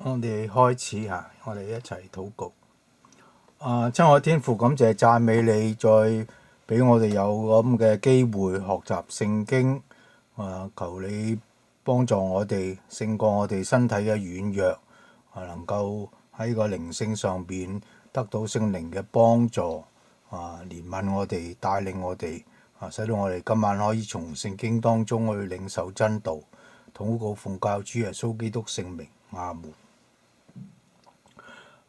我哋開始嚇，我哋一齊禱告。親愛天父，感謝讚美你，再俾我哋有咁嘅機會學習聖經。求你幫助我哋勝過我哋身體嘅軟弱，能夠喺個靈性上邊得到聖靈嘅幫助，憐憫我哋，帶領我哋，使到我哋今晚可以從聖經當中去領受真道。禱告奉教主耶穌基督聖名，阿門。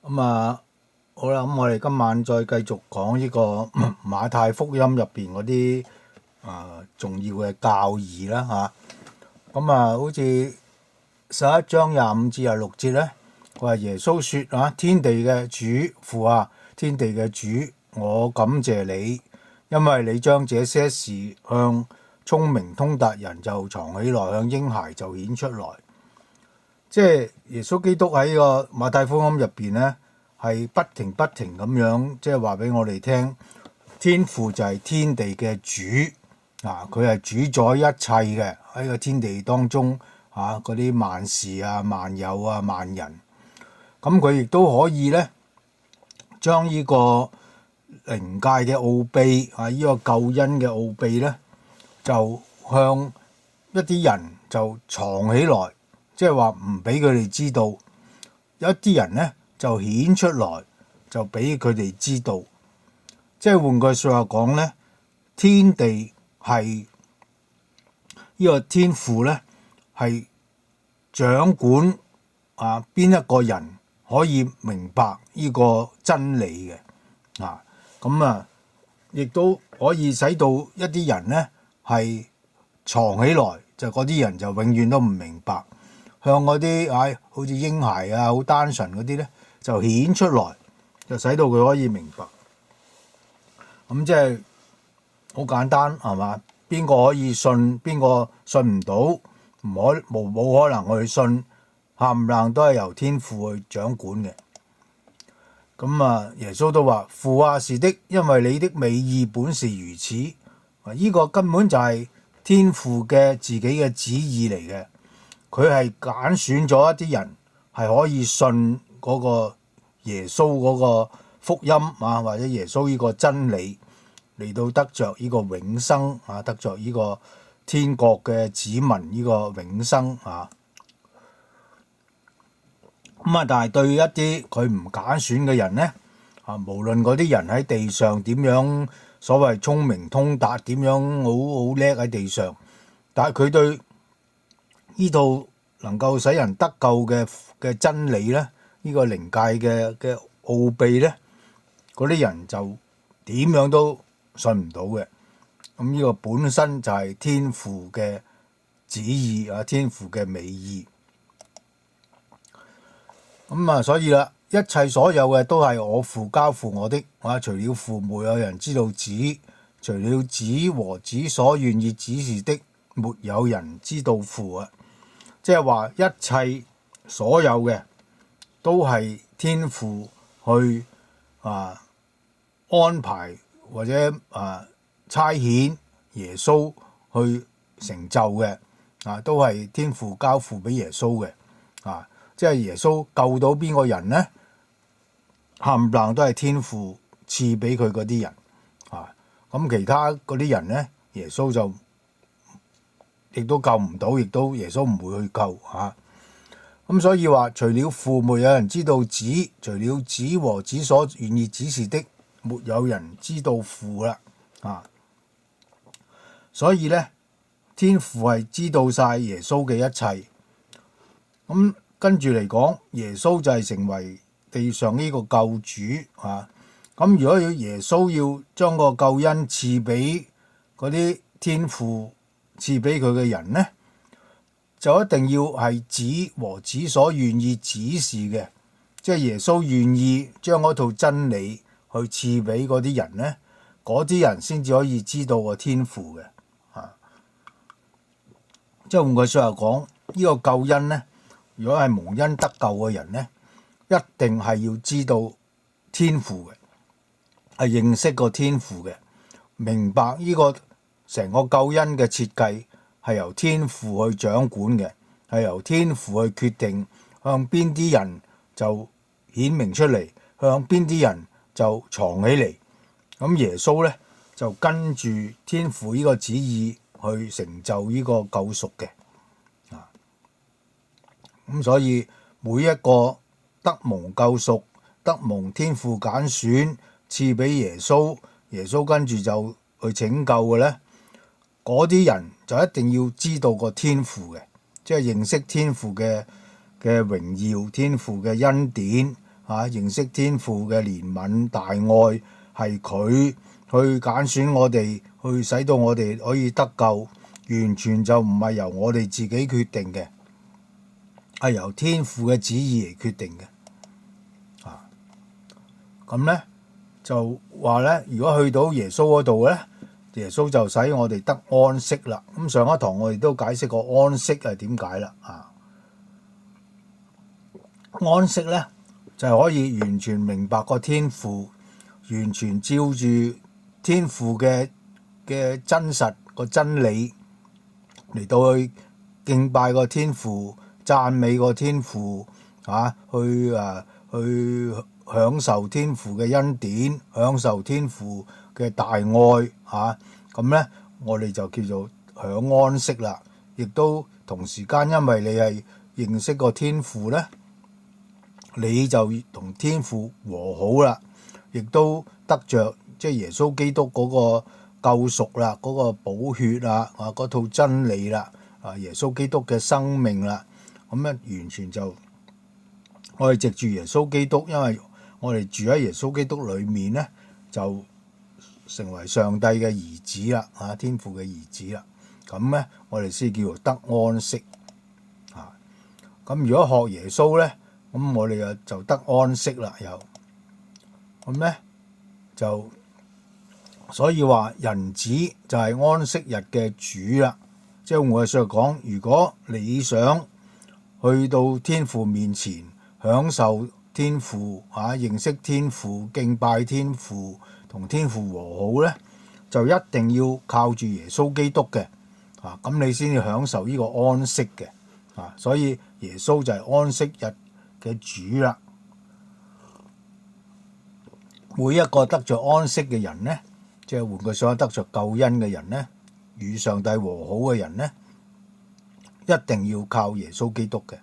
好啦，我哋今晚再繼續講呢個馬太福音入邊嗰啲重要嘅教義啦嚇。好似11章25至26節咧，佢話耶穌說天地嘅主父啊，天地嘅主，我感謝你，因為你將這些事向聰明通達人就藏起來，向嬰孩就顯出來。即係耶穌基督喺個馬太福音入邊咧，係不停咁樣，即係話俾我哋聽，天父就係天地嘅主，佢係主宰一切嘅，喺個天地當中嗰啲萬事萬有萬人。咁佢亦都可以咧，將呢個靈界嘅奧秘呢個救恩嘅奧秘咧，就向一啲人就藏起來，即係話唔俾佢哋知道。有一啲人咧就顯出來，就俾佢哋知道。即係換句説話講咧，天地係呢個天父咧係掌管邊一個人可以明白呢個真理嘅。亦都可以使到一啲人咧係藏起來，就嗰啲人就永遠都唔明白。向嗰啲好似嬰孩好單純嗰啲咧，就顯出來，就使到佢可以明白。咁即係好簡單係嘛？邊個可以信，邊個信唔到，冇可能去信，冚唪唥都係由天父去掌管嘅。耶穌都話父啊，是的，因為你的美意本是如此。呢個根本就係天父嘅自己嘅旨意嚟嘅。佢係揀選咗一啲人係可以信嗰個耶穌嗰個福音或者耶穌呢個真理，嚟到得着呢個永生得着呢個天國嘅子民呢個永生但係對一啲佢唔揀選嘅人咧無論嗰啲人喺地上點樣所謂聰明通達，點樣好叻喺地上，但係佢對呢度能夠使人得救嘅真理咧，呢個靈界嘅奧秘咧，嗰啲人就點樣都信唔到嘅。呢個本身就係天父嘅旨意天父嘅美意。所以啦，一切所有嘅都係我父交付我的。除了父沒有人知道子，除了子和子所願意指示的，沒有人知道父即係話一切所有嘅都係天父去安排或者差遣耶穌去成就嘅都係天父交付俾耶穌嘅即係耶穌救到邊個人咧，冚唪唥都係天父賜俾佢嗰啲人咁其他嗰啲人咧，耶穌就亦都救唔到，亦都耶穌唔會去救咁所以話，除了父沒有人知道子，除了子和子所願意指示的，沒有人知道父啦所以咧，天父係知道晒耶穌嘅一切。跟住嚟講，耶穌就係成為地上呢個救主咁如果耶穌要將個救恩賜俾嗰啲天父賜俾佢嘅人咧，就一定要係子和子所願意指示嘅，即係耶穌願意將嗰套真理去賜俾嗰啲人咧，嗰啲人先至可以知道個天父嘅即係換句説話講，呢個救恩咧，如果係蒙恩得救嘅人咧，一定係要知道天父嘅，係認識個天父嘅，明白呢個成個救恩嘅設計係由天父去掌管嘅，係由天父去決定向邊啲人就顯明出嚟，向邊啲人就藏起嚟。咁耶穌咧就跟住天父呢個旨意去成就呢個救贖嘅。咁所以每一個得蒙救贖、得蒙天父揀選賜俾耶穌，耶穌跟住就去拯救嘅咧，嗰啲人就一定要知道個天父嘅，即係認識天父嘅榮耀、天父嘅恩典認識天父嘅憐憫大愛，係佢去揀選我哋，去使到我哋可以得救，完全就唔係由我哋自己決定嘅，係由天父嘅旨意嚟決定嘅。咁咧就話咧，如果去到耶穌嗰度咧，耶穌就使我哋得安息啦。咁上一堂我哋都解釋過安息係點解啦。安息咧就係可以完全明白個天父，完全照住天父嘅真實個真理嚟到去敬拜個天父，讚美個天父去享受天父嘅恩典，享受天父嘅大愛咁咧我哋就叫做享安息啦。亦都同時間，因為你係認識個天父咧，你就同天父和好啦，亦都得着即係耶穌基督嗰個救贖啦，嗰個寶血啦，嗰套真理啦，耶穌基督嘅生命啦。咁咧完全就我哋藉住耶穌基督，因為我哋住喺耶穌基督裏面咧，就成為上帝嘅兒子啦，天父嘅兒子啦。咁咧我哋先叫做得安息。咁如果學耶穌咧，咁我哋就得安息啦。又咁咧就所以話人子就係安息日嘅主啦。即係我哋所講，如果你想去到天父面前享受天父認識天父、敬拜天父、同天父和好咧，就一定要靠住耶穌基督嘅咁你先至享受呢個安息嘅所以耶穌就係安息日嘅主啦。每一個得着安息嘅人咧，即係換句說話，得着救恩嘅人咧，與上帝和好嘅人咧，一定要靠耶穌基督嘅。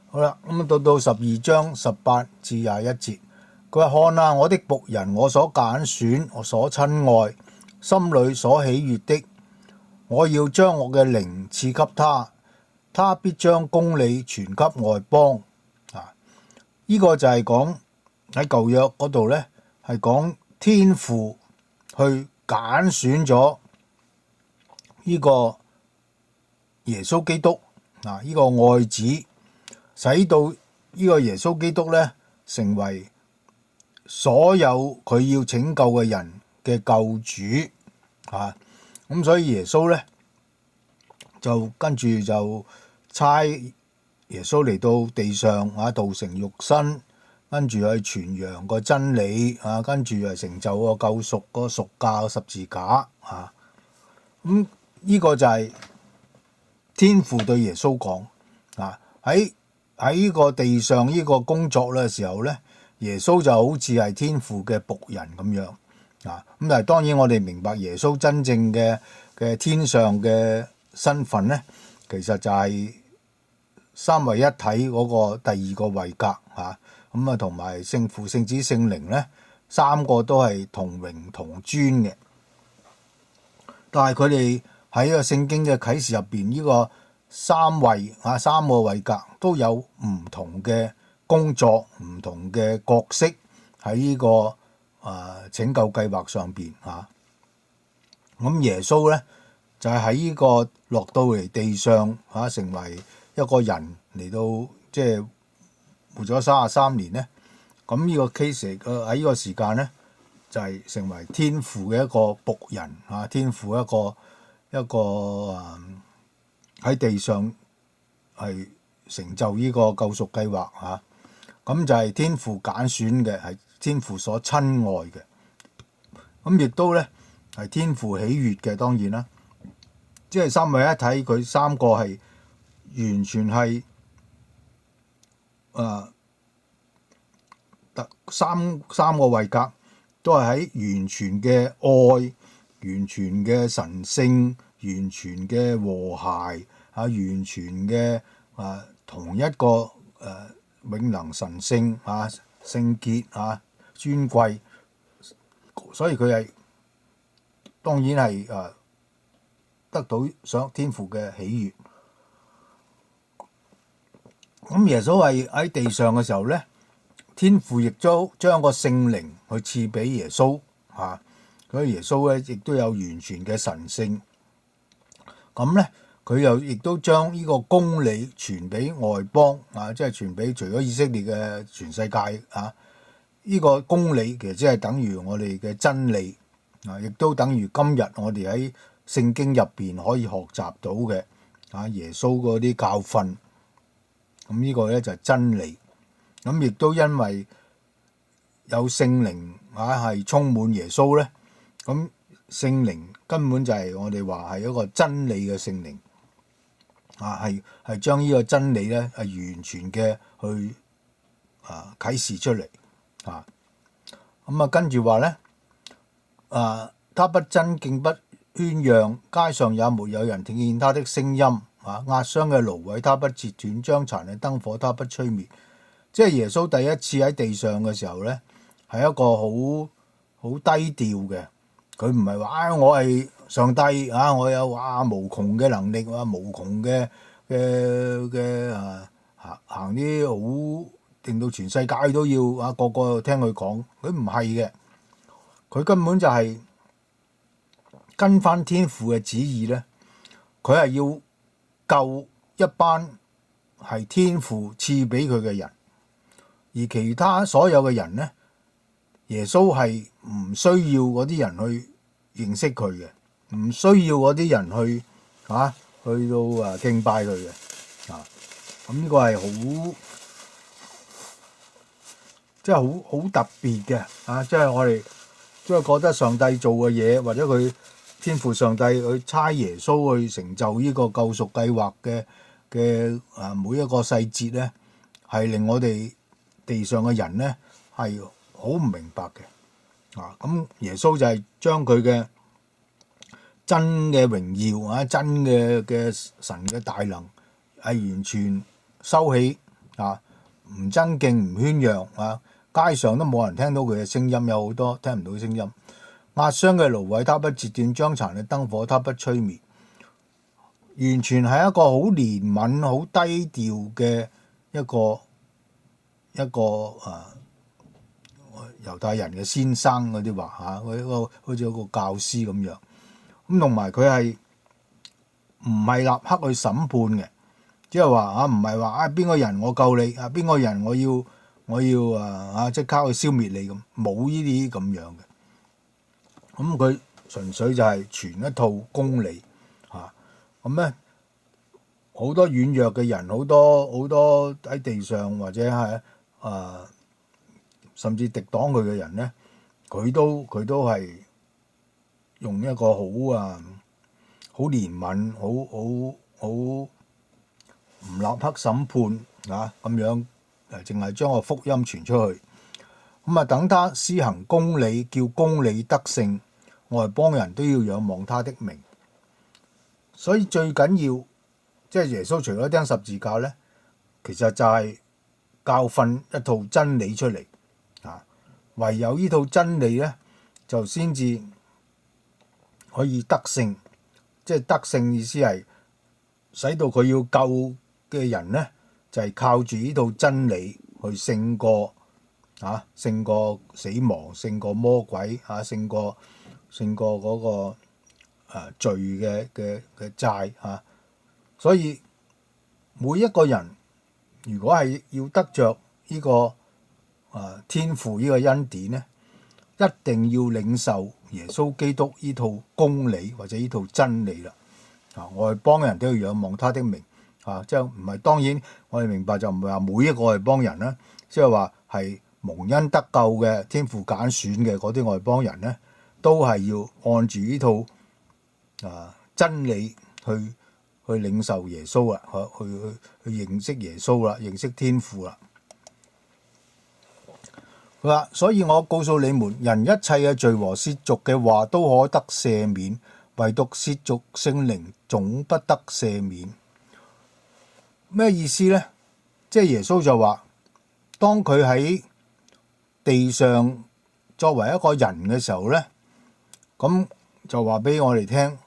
好啦，咁到12章18至21節，佢話：看啊，我的僕人，我所揀選，我所親愛，心裏所喜悅的，我要將我嘅靈賜給他，他必將公理傳給外邦。呢個就係講喺舊約嗰度咧，係講天父去揀選咗呢個耶穌基督呢個愛子，使到呢個耶穌基督咧成為所有佢要拯救嘅人嘅救主咁所以耶穌咧就跟住就差耶穌嚟到地上道成肉身，跟住去傳揚個真理跟住成就個救贖個贖價十字架咁呢個就係天父對耶穌講喺呢個地上呢個工作嘅時候咧，耶穌就好似係天父嘅僕人咁樣咁但係當然我哋明白耶穌真正嘅天上嘅身份咧，其實就係三位一體嗰個第二個位格同埋聖父、聖子、聖靈咧，三個都係同榮同尊嘅。但係佢哋喺個聖經嘅啟示入邊，呢個三個位格都有唔同嘅工作、唔同嘅角色喺呢個拯救計劃上邊咁耶穌咧就係喺呢個落到嚟地上成為一個人嚟到即係活咗33年咧，咁呢個 case 喺呢個時間咧就係成為天父嘅一個僕人天父一個喺地上係成就呢個救贖計劃咁就係天父揀選嘅，係天父所親愛嘅，咁亦都咧係天父喜悅嘅。當然啦，即係三位一體，佢三個係完全係三個位格都係喺完全嘅愛、完全嘅神聖、完全嘅和諧完全嘅同一個永能神聖聖潔尊貴，所以佢係當然係得到上天父嘅喜悅。咁耶穌係喺地上嘅時候咧，天父亦都將個聖靈去賜俾耶穌所以耶穌咧亦都有完全嘅神聖。咁咧佢又亦都將呢個公理傳俾外邦即係傳俾除咗以色列嘅全世界呢個公理其實即係等於我哋嘅真理亦都等於今日我哋喺聖經入邊可以學習到嘅耶穌嗰啲教訓。咁呢個咧就係真理。咁亦都因為有聖靈係充滿耶穌咧，咁聖靈根本就係我哋話係一個真理嘅聖靈係將呢個真理咧係完全嘅去啟示出嚟咁跟住話咧他不爭競不喧嚷，街上也沒有人聽見他的聲音壓傷嘅蘆葦他不折斷，將殘嘅燈火他不吹滅。即係耶穌第一次喺地上嘅時候咧，係一個好低調嘅。佢唔係話我係上帝我有無窮嘅能力無窮嘅行啲好令到全世界都要個個聽佢講。佢唔係嘅，佢根本就係跟翻天父嘅旨意咧。佢係要救一班係天父賜俾佢嘅人，而其他所有嘅人咧，耶穌係唔需要嗰啲人去認識佢嘅，唔需要嗰啲人去去到敬拜佢嘅咁呢個係即係好特別嘅即係我哋即係覺得上帝做嘅嘢，或者佢天父上帝去差耶穌去成就呢個救贖計劃嘅每一個細節咧，係令我哋地上嘅人咧係好唔明白嘅咁耶穌就係將佢嘅真嘅榮耀真嘅神嘅大能係完全收起唔爭競唔喧嚷街上都冇人聽到佢嘅聲音，有好多聽唔到聲音。壓傷嘅蘆葦他不折斷，將殘嘅燈火他不吹滅。完全係一個好憐憫、好低調嘅一個猶太人嘅先生嗰啲話好似一個教師咁樣。咁同埋佢係唔係立刻去審判嘅，即係話唔係話邊個人我救你邊個人我要即刻去消滅你咁，冇呢啲咁樣嘅。咁佢純粹就係傳一套公理咁咧，好多軟弱嘅人，好多喺地上或者係甚至敵擋佢嘅人咧，佢都係用一個好憐憫、好唔立刻審判咁樣淨係將個福音傳出去。等他施行公理，叫公理得勝，外邦人都要仰望他的名。所以最緊要即係耶穌除咗釘十字架咧，其實就係教訓一套真理出嚟唯有呢套真理咧，就先至可以得勝。即係得勝意思係使到佢要救嘅人咧，就係靠住呢套真理去勝過死亡，勝過魔鬼勝過嗰個罪嘅債所以每一個人如果係要得着呢個天父呢個恩典咧，一定要領受耶穌基督呢套公理或者呢套真理啦外邦人都要仰望他的名即係唔係，當然我哋明白就唔係話每一個外邦人啦，即係話係蒙恩得救嘅天父揀選嘅嗰啲外邦人咧，都係要按住呢套真理去去領受耶穌啦，去認識耶穌啦，認識天父啦。佢話：所以我告訴你們，人一切嘅罪和褻瀆嘅話都可得赦免，唯獨褻瀆聖靈總不得赦免。咩意思呢？即係耶穌就話，當佢喺地上作為一個人嘅時候呢，咁就話俾我哋聽，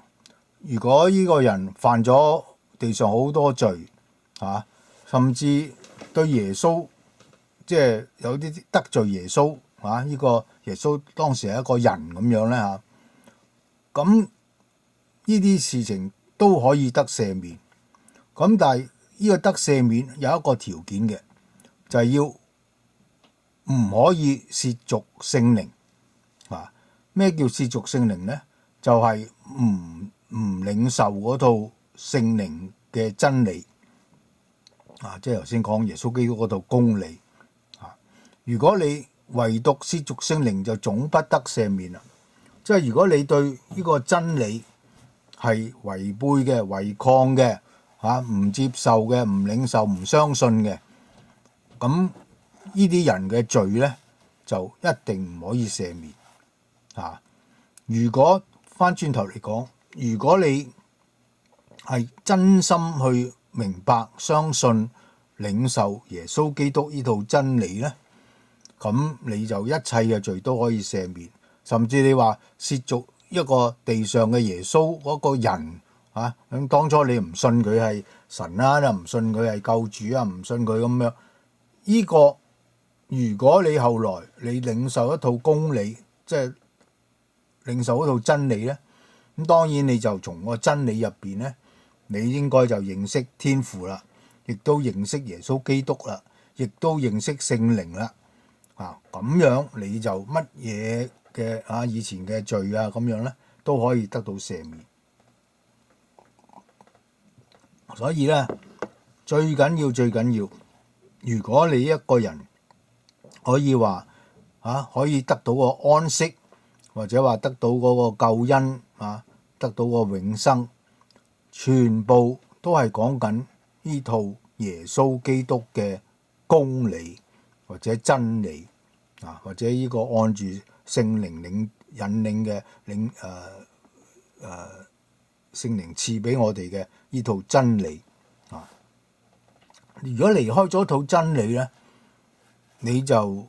如果呢個人犯咗地上好多罪甚至對耶穌即係有啲得罪耶穌呢個耶穌當時係一個人咁樣呢，咁呢啲事情都可以得赦免。咁但係呢個得赦免有一個條件嘅，就係要唔可以褻瀆聖靈。咩叫褻瀆聖靈呢？就係唔領受嗰套聖靈嘅真理即係頭先講耶穌基督嗰套公理。如果你唯獨褻瀆聖靈，就總不得赦免啦。即係如果你對呢個真理係違背嘅、違抗嘅唔接受嘅、唔領受、唔相信嘅，咁呢啲人嘅罪呢，就一定唔可以赦免。如果翻轉頭嚟講，如果你係真心去明白、相信、領受耶穌基督呢套真理呢，咁你就一切嘅罪都可以赦免。甚至你話褻瀆一個地上嘅耶穌嗰個人咁當初你唔信佢係神啦，唔信佢係救主啊，唔信佢咁樣，呢個如果你後來你領受一套公理，即係領受一套真理呢，咁當然你就從個真理入邊呢，你應該就認識天父啦，亦都認識耶穌基督啦，亦都認識聖靈啦。咁樣你就乜嘢嘅以前嘅罪咁樣呢，都可以得到赦免。所以呢，最緊要，如果你一個人可以話可以得到個安息，或者話得到嗰個救恩得到個永生，全部都係講緊呢套耶穌基督嘅公理或者真理或者呢個按住聖靈引領嘅聖靈賜俾我哋嘅呢套真理如果離開咗套真理呢，你就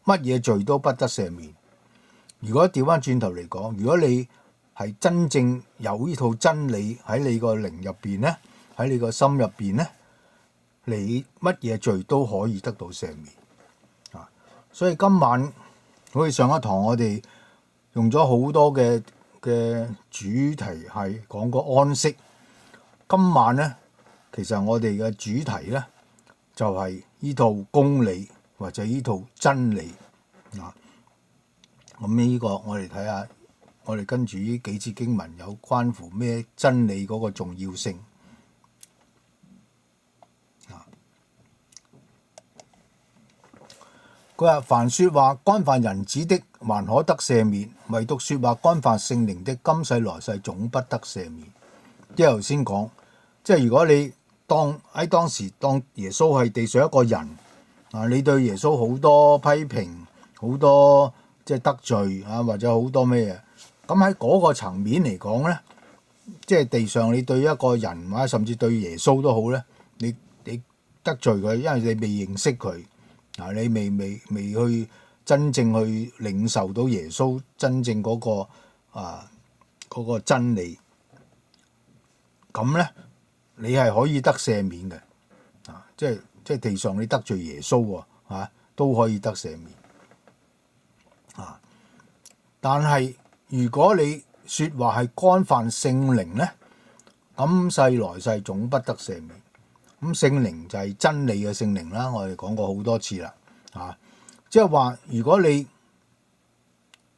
乜嘢罪都不得赦免。如果調翻轉頭嚟講，如果你係真正有呢套真理喺你個靈入邊呢，喺你個心入邊呢，你乜嘢罪都可以得到赦免所以今晚好似上一堂我哋用咗好多嘅主題係講個安息。今晚呢，其實我哋嘅主題呢，就係呢套公理或者呢套真理咁呢個我哋睇下，我哋跟住呢幾節經文有關乎咩真理嗰個重要性佢話：凡說話干犯人子的，還可得赦免；唯獨說話干犯聖靈的，今世來世總不得赦免。即係頭先講，即係如果你喺當時當耶穌係地上一個人你對耶穌好多批評，好多即係得罪或者好多咩嘢，咁喺嗰個層面嚟講呢，即係地上你對一個人或者甚至對耶穌都好呢，你得罪佢，因為你未認識佢。你未去真正去領受到耶穌真正嗰個真理，咁呢，你係可以得赦免嘅即係地上你得罪耶穌都可以得赦免但係如果你說話係干犯聖靈呢，今世來世總不得赦免。咁聖靈就係真理嘅聖靈啦，我哋講過好多次啦即係話如果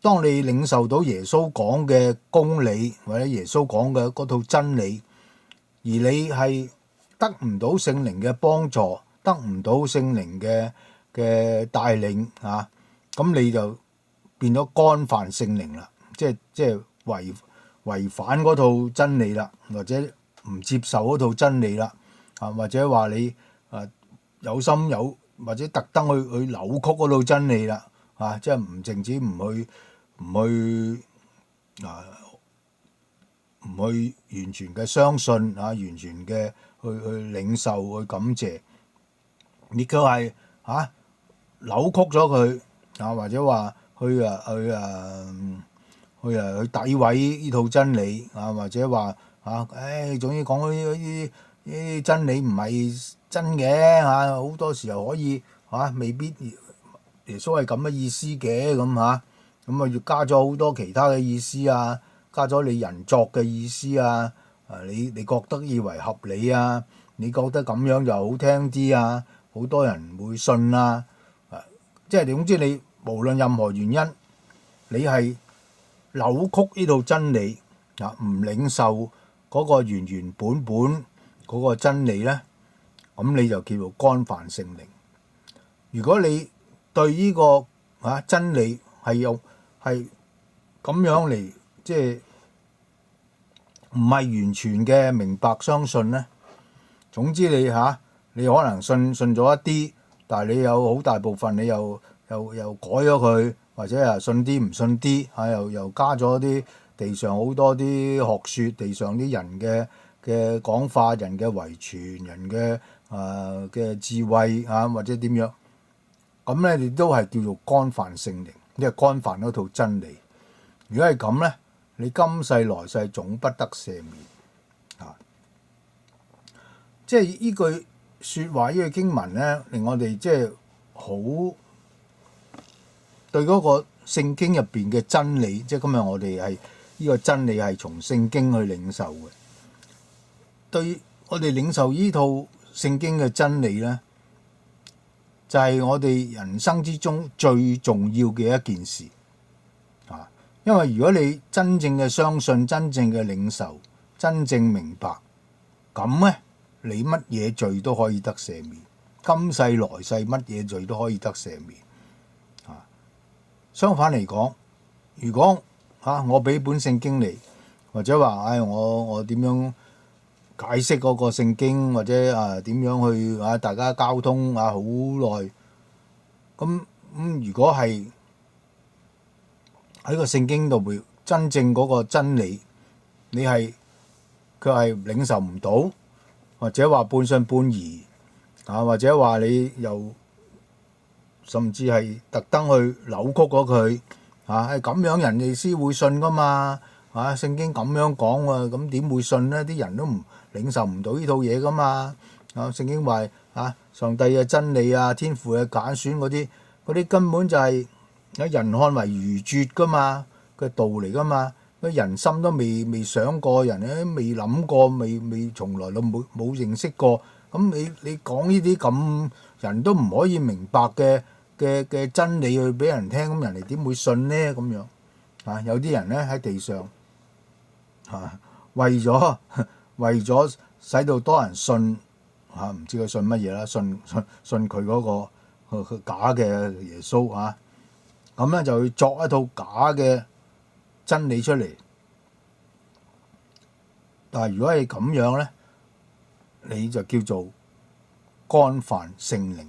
當你領受到耶穌講嘅公理或者耶穌講嘅嗰套真理，而你係得唔到聖靈嘅幫助，得唔到聖靈嘅帶領咁你就變咗干犯聖靈啦，即係違反嗰套真理啦，或者唔接受嗰套真理啦，或者話你有心有或者特登去扭曲嗰套真理啦，即係唔淨止唔去完全嘅相信完全嘅去領受去感謝，你佢係扭曲咗佢或者話去詆毀呢套真理或者話總之講呢啲真理唔係真嘅好多時候可以未必耶穌係咁嘅意思嘅咁要加咗好多其他嘅意思加咗你人作嘅意思你覺得以為合理你覺得咁樣就好聽啲好多人會信即係總之你無論任何原因，你係扭曲呢套真理唔領受嗰個原本嗰個真理咧，咁你就叫做干犯聖靈。如果你對呢個真理係咁樣嚟，即係唔係完全嘅明白相信咧，總之你可能信咗一啲，但係你有好大部分你又改咗佢，或者信啲唔信啲又加咗啲地上好多啲學説，地上啲人嘅講法，人嘅遺傳，人嘅智慧或者點樣，咁咧你都係叫做干犯聖靈，即係干犯嗰套真理。如果係咁咧，你今世來世總不得赦免即係呢句説話，呢句經文咧，令我哋即係好對嗰個聖經入邊嘅真理，即係今日我哋係呢個真理係從聖經去領受嘅。對我哋領受呢套聖經嘅真理咧，就係我哋人生之中最重要嘅一件事因為如果你真正嘅相信、真正嘅領受、真正明白，咁咧你乜嘢罪都可以得赦免，今世來世乜嘢罪都可以得赦免相反嚟講，如果我俾本聖經嚟，或者話我點樣解釋嗰個聖經，或者點樣去大家交通好耐，咁如果係喺個聖經度會真正嗰個真理，佢係領受唔到，或者話半信半疑或者話你又甚至係特登去扭曲咗佢咁樣人哋先會信噶嘛聖經咁樣講喎，咁點會信呢？啲人都唔領受唔到呢套嘢噶嘛聖經話上帝嘅真理天父嘅揀選嗰啲根本就係人看為愚拙噶嘛嘅道嚟噶嘛，人心都未想過，人咧未諗過，未從來都冇認識過，咁你講呢啲咁人都唔可以明白嘅真理去俾人聽，咁人哋點會信呢？咁樣有啲人咧喺地上為咗使到多人信唔知佢信乜嘢啦，信佢嗰個假嘅耶穌咁咧就去作一套假嘅真理出嚟。但係如果係咁樣咧，你就叫做干犯聖靈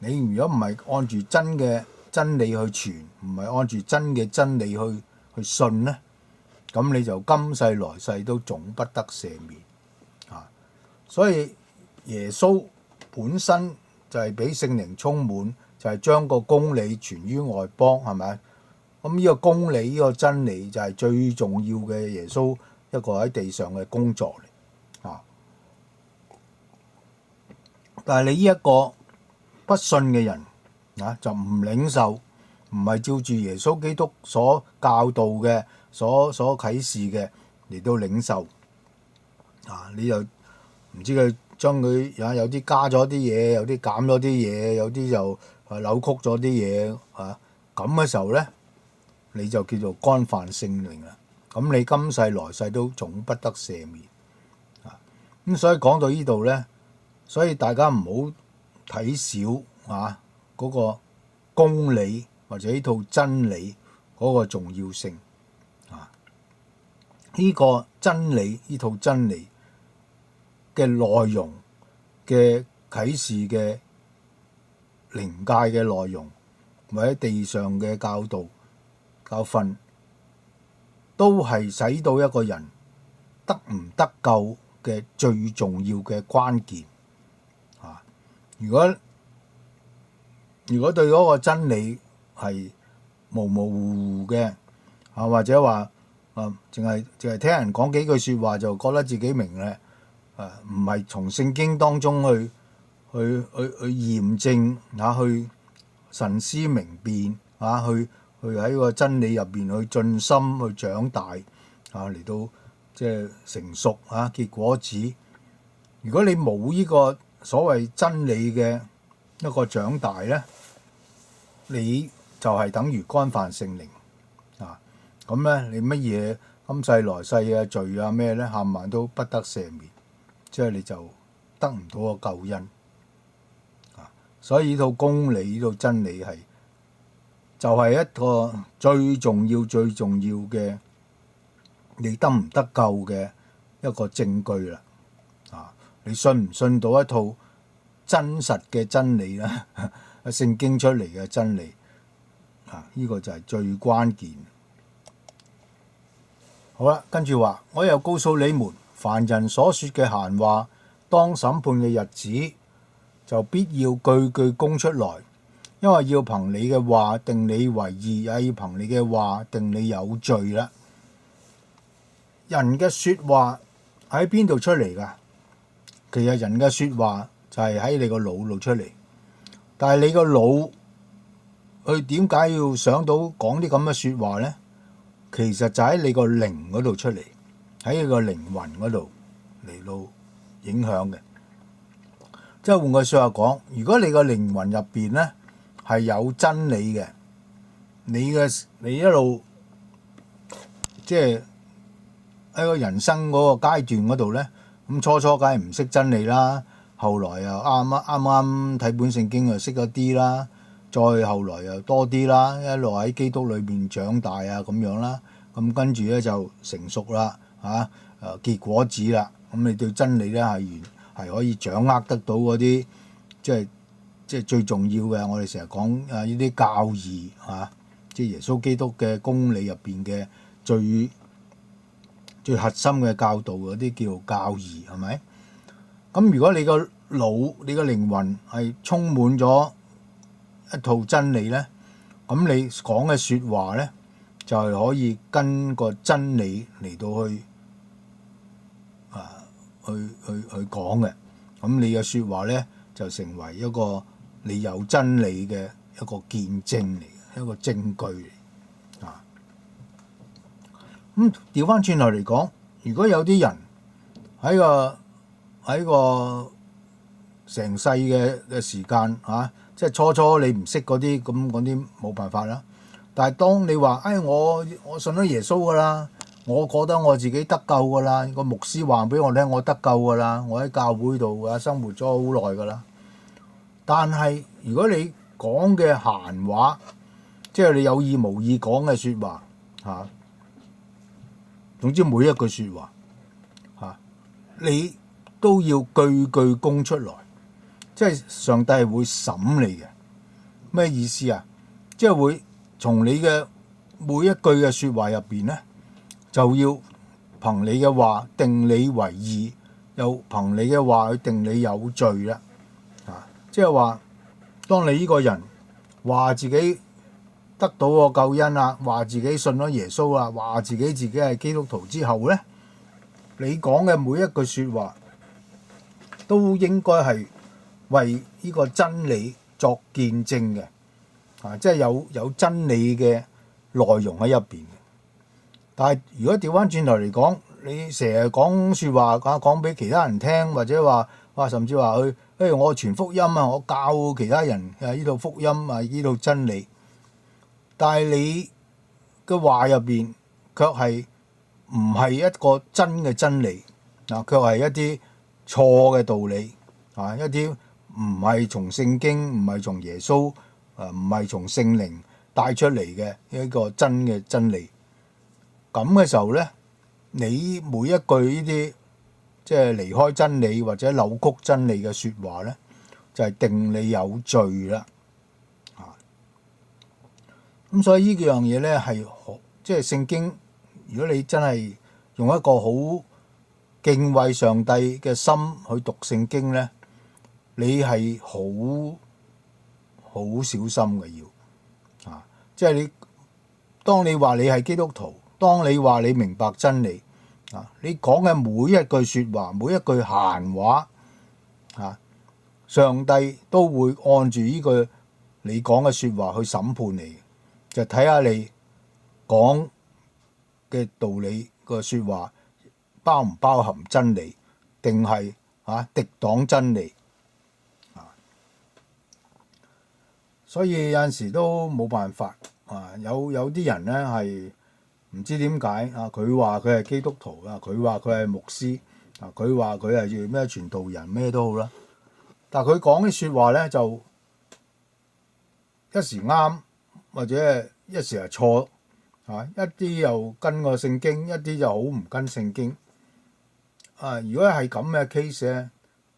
你如果唔係按住真嘅真理去傳，唔係按住真嘅真理去信咧，咁你就今世來世都總不得赦免所以耶穌本身就係俾聖靈充滿，就係將個公理傳於外邦，係咪？咁呢個公理呢個真理就係最重要嘅耶穌一個喺地上嘅工作嚟但係你呢一個不信嘅人就唔領受，唔係照住耶穌基督所教導嘅、所啟示嘅嚟到領受你又唔知佢將佢有啲加咗啲嘢，有啲減咗啲嘢，有啲就扭曲咗啲嘢咁嘅時候咧，你就叫做干犯聖靈啦。咁你今世來世都總不得赦免咁所以講到呢度咧，所以大家唔好睇小嗰個公理或者呢套真理嗰個重要性呢呢個真理，呢套真理嘅內容嘅啟示嘅靈界嘅內容，或者地上嘅教導教訓，都係使到一個人得唔得救嘅最重要嘅關鍵。如果對嗰個真理係模模糊糊嘅，或者話淨係聽人講幾句説話就覺得自己明咧，唔係從聖經當中去驗證去神思明辨去喺個真理入邊去進心去長大嚟到即係成熟結果子。如果你冇呢個所謂真理嘅一個長大咧，你就係等於干犯聖靈咁咧，你乜嘢今世來世嘅罪啊咩咧，冚唪唥都不得赦免，即係你就得唔到個救恩。所以呢套公理，呢套真理就係一個最重要嘅你得唔得救嘅一個證據啦。你信唔信到一套真實嘅真理咧？聖經出嚟嘅真理呢個就係最關鍵。好啦，跟住話，我又告訴你們，凡人所說嘅閒話，當審判嘅日子，就必要句句供出來，因為要憑你嘅話定你為義，也要憑你嘅話定你有罪啦。人嘅說話喺邊度出嚟㗎？其實人嘅說話就係喺你個腦度出嚟，但係你個腦佢點解要想到講啲咁嘅說話呢？其實就喺你個靈嗰度出嚟，喺你個靈魂嗰度嚟到影響嘅。即係換句説話講，如果你個靈魂入邊咧係有真理嘅，你一路即係喺個人生嗰個階段嗰度咧，咁初梗係唔識真理啦，後來又啱睇本聖經又識咗啲啦。再後來又多啲啦，一路喺基督裏邊長大咁樣啦，咁跟住咧就成熟啦，結果子啦，咁你對真理咧係可以掌握得到嗰啲，即係最重要嘅。我哋成日講呢啲教義即係耶穌基督嘅公理入邊嘅最核心嘅教導嗰啲叫做教義，係咪？咁如果你個腦、你個靈魂係充滿咗一套真理咧，咁你講嘅説話咧就係可以跟個真理嚟到去講嘅。咁你嘅説話咧就成為一個你有真理嘅一個見證嚟嘅，一個證據嚟。咁調翻轉頭嚟講，如果有啲人喺個成世嘅時間即係初你唔識嗰啲，咁嗰啲冇辦法啦。但係當你話我信咗耶穌噶啦，我覺得我自己得救噶啦，個牧師話俾我聽我得救噶啦，我喺教會度生活咗好耐噶啦。但係如果你講嘅閒話，即係你有意無意講嘅説話總之每一句説話你都要句句供出來。即係上帝係會審你嘅，咩意思啊？即係會從你嘅每一句嘅説話入邊咧，就要憑你嘅話定你為義，又憑你嘅話去定你有罪啦。即係話，當你呢個人話自己得到個救恩啦，話自己信咗耶穌啦，話自己係基督徒之後咧，你講嘅每一句説話都應該係為呢個真理作見證嘅，即係有真理嘅內容喺入邊。但係如果調翻轉頭嚟講，你成日講説話講俾其他人聽，或者話甚至話我傳福音我教其他人呢套福音呢套真理，但係你嘅話入邊卻係唔係一個真嘅真理，卻係一啲錯嘅道理，一啲唔係從聖經，唔係從耶穌，唔係從聖靈帶出嚟嘅一個真嘅真理。咁嘅時候咧，你每一句呢啲即係離開真理或者扭曲真理嘅説話咧，就係定你有罪啦。咁所以呢樣嘢咧係即係聖經，如果你真係用一個好敬畏上帝嘅心去讀聖經咧，你係好小心嘅要即係你當你話你係基督徒，當你話你明白真理你講嘅每一句説話，每一句閒話上帝都會按住呢句你講嘅説話去審判你，就睇下你講嘅道理個説話包唔包含真理，定係敵擋真理所以有陣時都冇辦法有啲人咧係唔知點解佢話佢係基督徒佢話佢係牧師佢話佢係咩傳道人咩都好啦，但係佢講啲説話咧就一時啱或者一時係錯一啲又跟個聖經，一啲就好唔跟聖經如果係咁嘅 case 咧，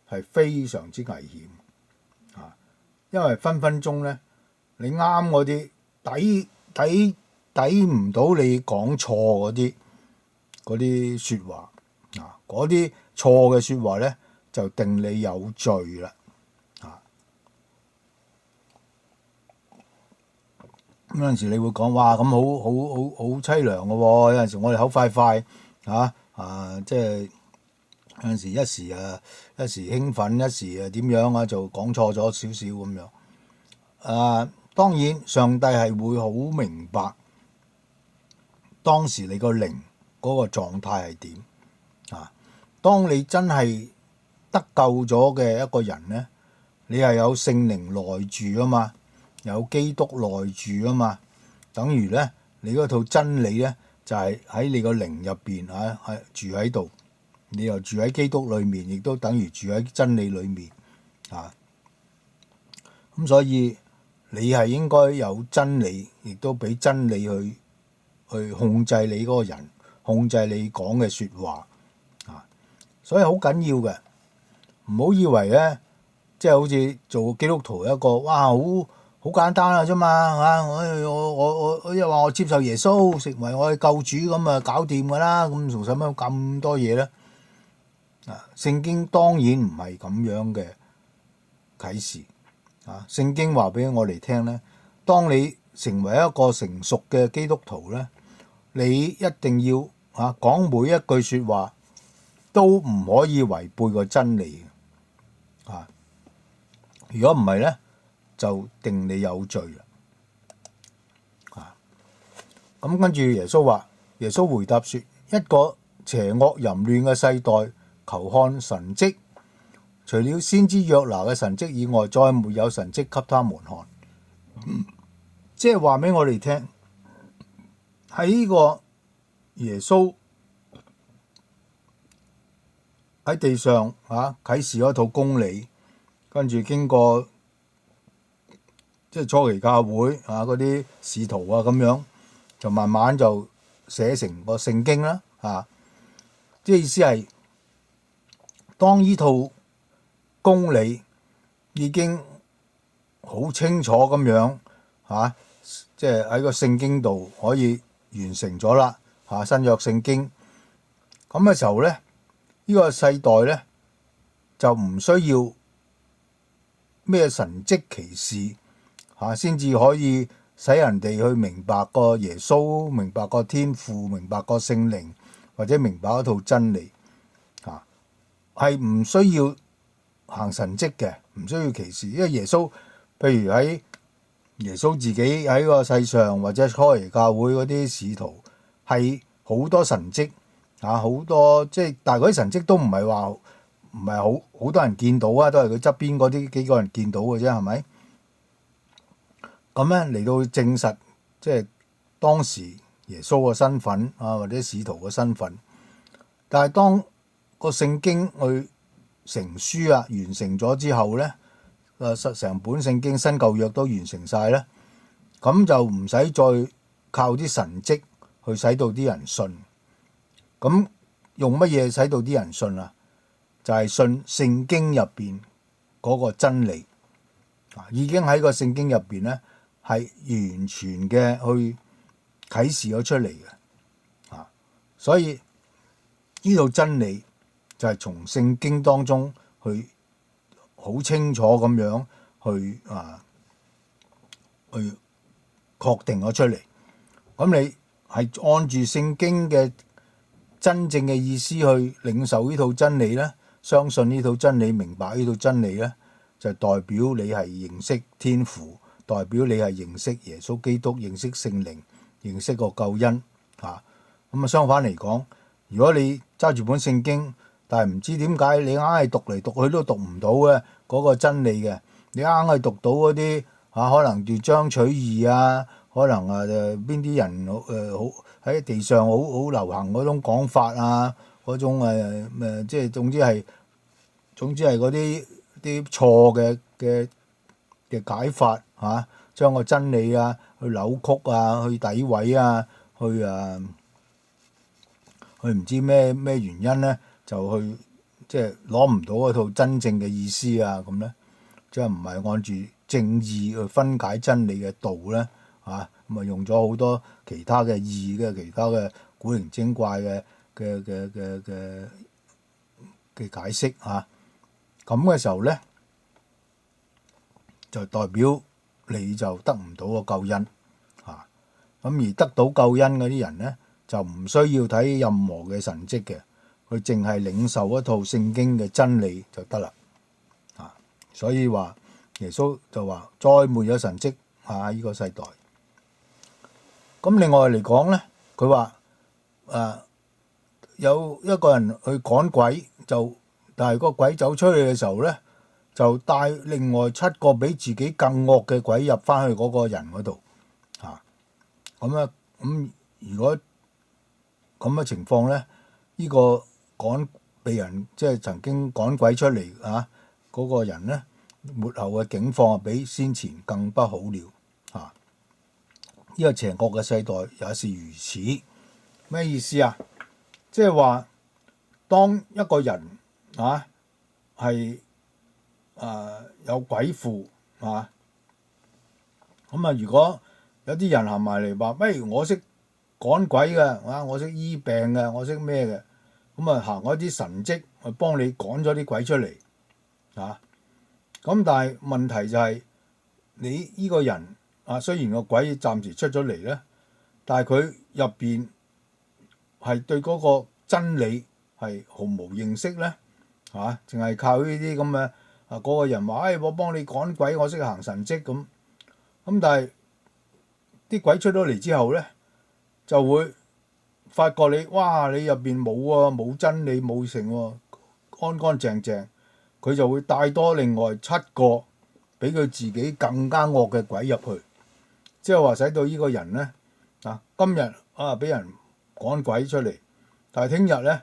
係非常之危險因為分分鐘咧，你啱嗰啲抵唔到你講錯嗰啲説話嗰啲錯嘅説話咧，就定你有罪啦咁有陣時你會講哇，咁好凄涼嘅喎，有陣時我哋口快即係有陣時一時興奮，一時點樣就講錯咗少少咁樣當然上帝係會好明白當時你個靈嗰個狀態係點當你真係得救咗嘅一個人咧，你係有聖靈內住啊嘛，有基督內住啊嘛，等於咧你嗰套真理咧就係喺你個靈入邊係住喺度，你又住喺基督裏面，亦都等於住喺真理裏面咁所以你係應該有真理，亦都俾真理去控制你嗰個人，控制你講嘅説話所以好緊要嘅，唔好以為咧即係好似做基督徒一個哇好簡單啫嘛我又話我接受耶穌成為我嘅救主咁搞掂㗎啦，咁仲使乜咁多嘢咧聖經當然唔係咁樣嘅啟示聖經話俾我哋聽咧，當你成為一個成熟嘅基督徒咧，你一定要講每一句説話都唔可以違背個真理如果唔係咧，就定你有罪咁跟住耶穌回答說：一個邪惡淫亂嘅世代求看神蹟，除了先知約拿嘅神蹟以外，再沒有神蹟給他們看。即係話俾我哋聽，喺呢個耶穌喺地上啟示嗰套公理，跟住經過即係初期教會嗰啲使徒咁樣，就慢慢就寫成個聖經啦即係意思係當呢套公理已經好清楚咁樣即係喺個聖經度可以完成咗啦新約聖經咁嘅時候咧，呢個世代咧就唔需要咩神蹟奇事先至可以使人哋去明白個耶穌，明白個天父，明白個聖靈，或者明白一套真理係唔需要行神蹟嘅，唔需要奇事，因為耶穌譬如喺耶穌自己喺個世上或者初期教會嗰啲使徒係好多神蹟好多即係，但係嗰啲神蹟都唔係好多人見到都係佢側邊嗰啲幾個人見到嘅啫，係咪？咁咧嚟到證實即係當時耶穌嘅身份或者使徒嘅身份，但係當個聖經去成書完成咗之後咧，成本聖經新舊約都完成晒咧，咁就唔使再靠啲神蹟去使到啲人信，咁用乜嘢使到啲人信啊？就係信聖經入邊嗰個真理啊，已經喺個聖經入邊咧係完全嘅去啟示咗出嚟嘅啊，所以呢度真理就係從聖經當中去好清楚咁樣去確定咗出嚟。咁你係按住聖經嘅真正嘅意思去領受呢套真理咧，相信呢套真理，明白呢套真理咧，就代表你係認識天父，代表你係認識耶穌基督，認識聖靈，認識個救恩啊。咁相反嚟講，如果你揸住本聖經，但係唔知點解你硬係讀嚟讀去都讀唔到嘅嗰個真理嘅，你硬係讀到嗰啲可能斷章取義啊，可能邊啲人好喺地上好流行嗰種講法啊，嗰種即係總之係嗰啲錯嘅解法嚇，將個真理啊去扭曲啊，去詆毀啊，去唔知咩原因咧，就去即係攞唔到嗰套真正嘅意思啊咁咧，即係唔係按住正義去分解真理嘅道咧嚇，咁啊用咗好多其他嘅義嘅其他嘅古靈精怪嘅解釋嚇，咁嘅時候咧就代表你就得唔到個救恩嚇，咁而得到救恩嗰啲人咧就唔需要睇任何嘅神蹟嘅，佢淨係領受一套聖經嘅真理就得啦啊！所以話耶穌就話再沒有神蹟喺呢個世代。咁另外嚟講咧，佢話有一個人去趕鬼，但係個鬼走出去嘅時候咧，就帶另外7個比自己更惡嘅鬼入翻去嗰個人嗰度啊。咁如果咁嘅情況咧，呢個被人即係曾經趕鬼出嚟嗰個人咧，末後嘅境況比先前更不好了啊！呢個邪惡嘅世代也是如此。咩意思啊？即係話，當一個人係有鬼附咁如果有啲人行埋嚟話，我識趕鬼嘅我識醫病嘅，我識咩嘅，咁行嗰啲神蹟去幫你趕咗啲鬼出嚟咁但係問題就係你呢個人雖然個鬼暫時出咗嚟咧，但係佢入邊係對嗰個真理係毫無認識咧淨係靠呢啲咁嘅嗰個人話我幫你趕鬼，我識行神蹟咁但係啲鬼出咗嚟之後咧，就會發覺你入邊冇真理冇成喎，乾乾淨淨，佢就會帶多另外7個比佢自己更加惡嘅鬼入去，即係話使到呢個人咧今日俾人趕鬼出嚟，但係聽日咧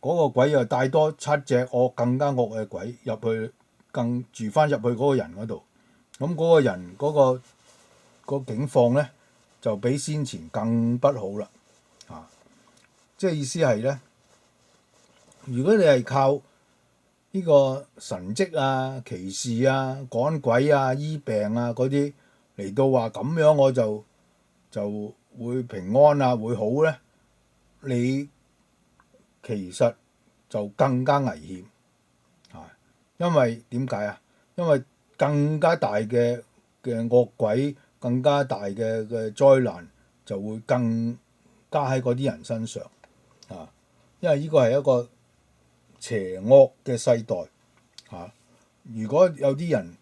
嗰個鬼又帶多7隻更加惡嘅鬼入去，更住翻入去嗰個人嗰度，咁嗰個人嗰個境況咧就比先前更不好啦即係意思係咧，如果你係靠呢個神蹟奇事趕鬼醫病嗰啲嚟到話咁樣我就會平安會好咧，你其實就更加危險因為點解因為更加大嘅惡鬼，更加大嘅災難就會更加喺嗰啲人身上因為呢個係一個邪惡嘅世代如果有啲人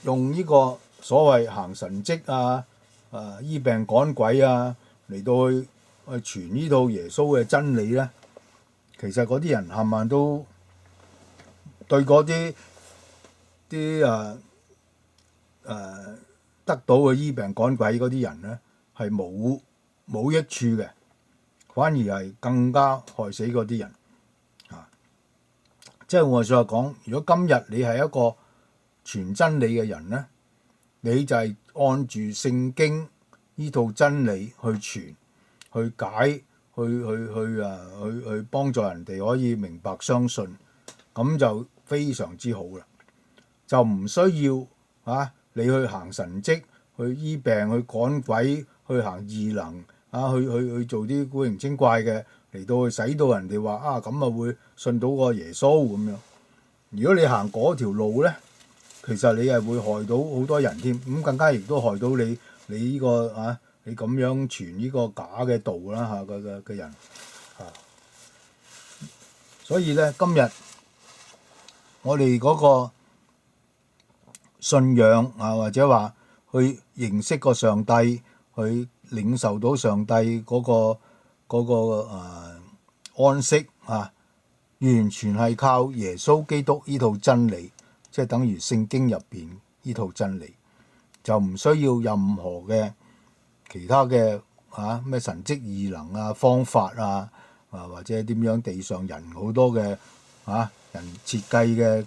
用呢個所謂行神蹟醫病趕鬼嚟到去傳呢套耶穌嘅真理咧，其實嗰啲人冚唪唥都對嗰啲得到嘅醫病趕鬼嗰啲人咧係冇益處嘅，反而係更加害死嗰啲人即係我所講，如果今日你係一個傳真理嘅人咧，你就係按住聖經呢套真理去傳、去解、去幫助人哋可以明白相信，咁就非常之好啦。就唔需要你去行神蹟，去醫病，去趕鬼，去行異能去做啲古靈精怪嘅，嚟到去使到人哋話咁啊會信到個耶穌咁樣。如果你行嗰條路咧，其實你係會害到好多人添，咁更加亦都害到你呢個你咁樣傳呢個假嘅道啦嘅人所以咧，今日我哋嗰個信仰或者話去認識個上帝，去領受到上帝嗰個安息完全係靠耶穌基督呢套真理，即係等於聖經入邊呢套真理，就唔需要任何嘅其他嘅咩神蹟異能方法或者點樣地上人好多嘅人設計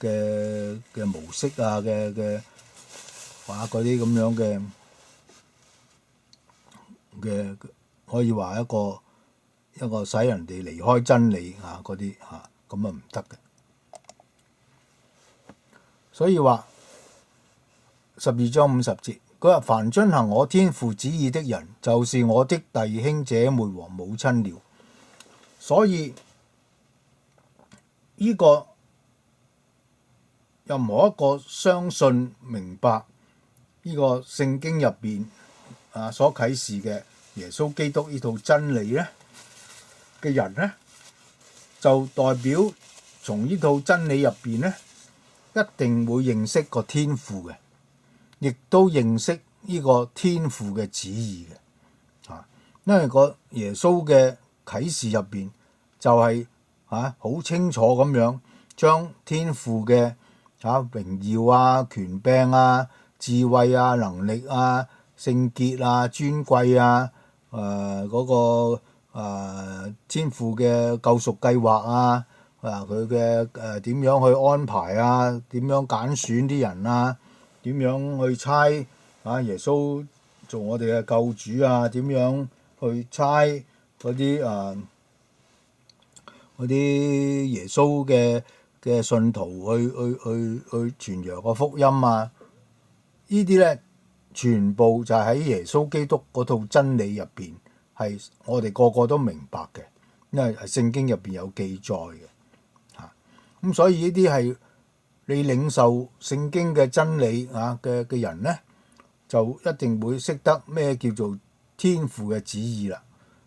嘅模式嘅嗰啲咁樣嘅可以話一個使人哋離開真理嗰啲咁唔得嘅。所以話12章50節，佢話凡遵行我天父旨意的人，就是我的弟兄姐妹和母親了。所以呢個任何一個相信明白呢個聖經入邊所啟示嘅耶穌基督呢套真理咧嘅人咧，就代表從呢套真理入邊咧，一定會認識個天父嘅，亦都認識呢個天父嘅旨意嘅。因為個耶穌嘅啟示入邊就係好清楚咁樣將天父嘅榮耀權柄智慧能力聖潔尊貴嗰個天父嘅救贖計劃佢嘅點樣去安排點樣揀選啲人點樣去差耶穌做我哋嘅救主點樣去差嗰啲耶穌嘅信徒去傳揚個福音呢啲咧全部就係喺耶穌基督嗰套真理入邊，係我哋個個都明白嘅，因為聖經入邊有記載嘅咁所以呢啲係你領受聖經嘅真理嘅人咧，就一定會識得咩叫做天父嘅旨意啦。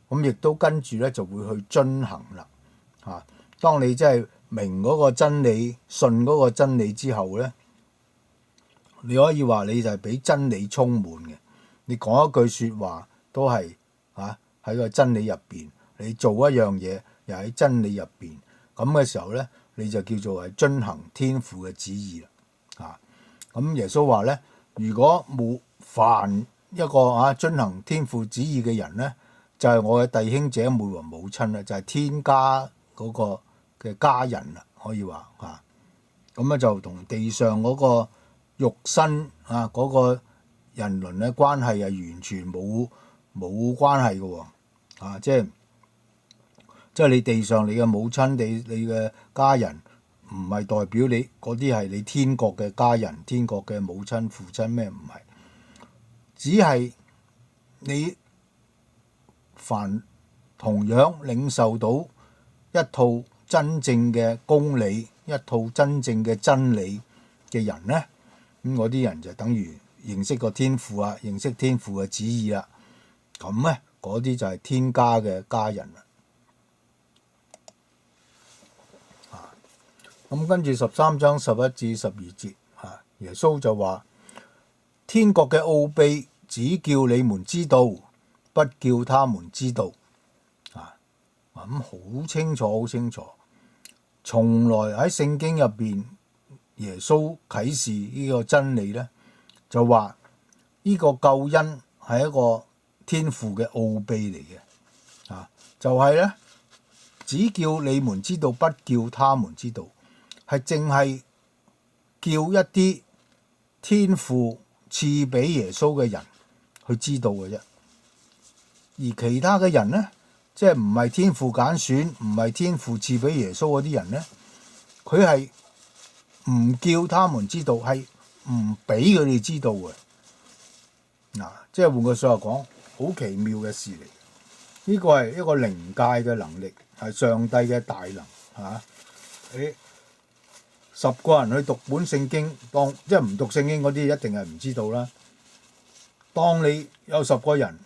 咁亦都跟住咧就會去遵行啦。當你真係明嗰個真理、信嗰個真理之後咧，你可以話你就係俾真理充滿嘅。你講一句説話都係喺個真理入邊，你做一樣嘢又喺真理入邊，咁嘅時候咧，你就叫做係遵行天父嘅旨意啦。咁耶穌話咧，如果冇凡一個遵行天父旨意嘅人咧，就係我嘅弟兄姐妹和母親啦，就係天家嗰個嘅家人啦，可以話咁咧就同地上嗰個肉身嗰個人倫嘅關係係完全冇關係嘅喎。即係你地上你嘅母親，你嘅家人唔係代表你嗰啲係你天國嘅家人、天國嘅母親父親咩？唔係，只係你凡同樣領受到一套真正嘅公理、一套真正嘅真理嘅人咧，咁嗰啲人就等於認識個天父認識天父嘅旨意啦。咁咧嗰啲就係天家嘅家人啦。咁跟住13章11至12節耶穌就話：天國嘅奧秘只叫你們知道，不叫他們知道。咁好清楚，好清楚。從來喺聖經入邊，耶穌啟示呢個真理咧，就話呢個救恩係一個天父嘅奧秘嚟嘅。就係咧，只叫你們知道，不叫他們知道。係淨係叫一啲天父賜俾耶穌嘅人去知道嘅啫。而其他嘅人咧，即係唔係天父揀選，唔係天父賜俾耶穌嗰啲人咧，佢係唔叫他們知道，係唔俾佢哋知道嘅。嗱，即係換句説話講，好奇妙嘅事嚟。呢個係一個靈界嘅能力，係上帝嘅大能嚇。你10個人去讀本聖經，當即係唔讀聖經嗰啲一定係唔知道啦。當你有10個人，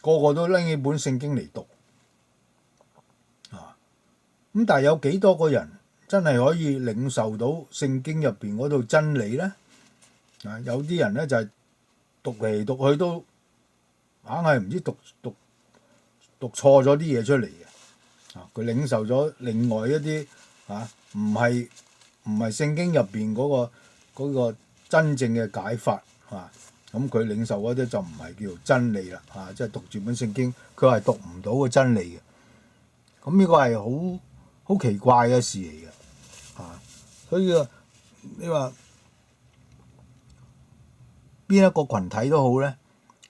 個個都拎起本聖經嚟讀，咁但係有幾多個人真係可以領受到聖經入邊嗰度真理咧？有啲人咧就係讀嚟讀去都硬係唔知讀錯咗啲嘢出嚟嘅。佢領受咗另外一啲唔係聖經入邊嗰個真正嘅解法咁佢領受嗰啲就唔係叫做真理啦即係讀住本聖經，佢係讀唔到個真理嘅。咁呢個係好奇怪嘅事嚟嘅所以你話邊一個群體都好咧，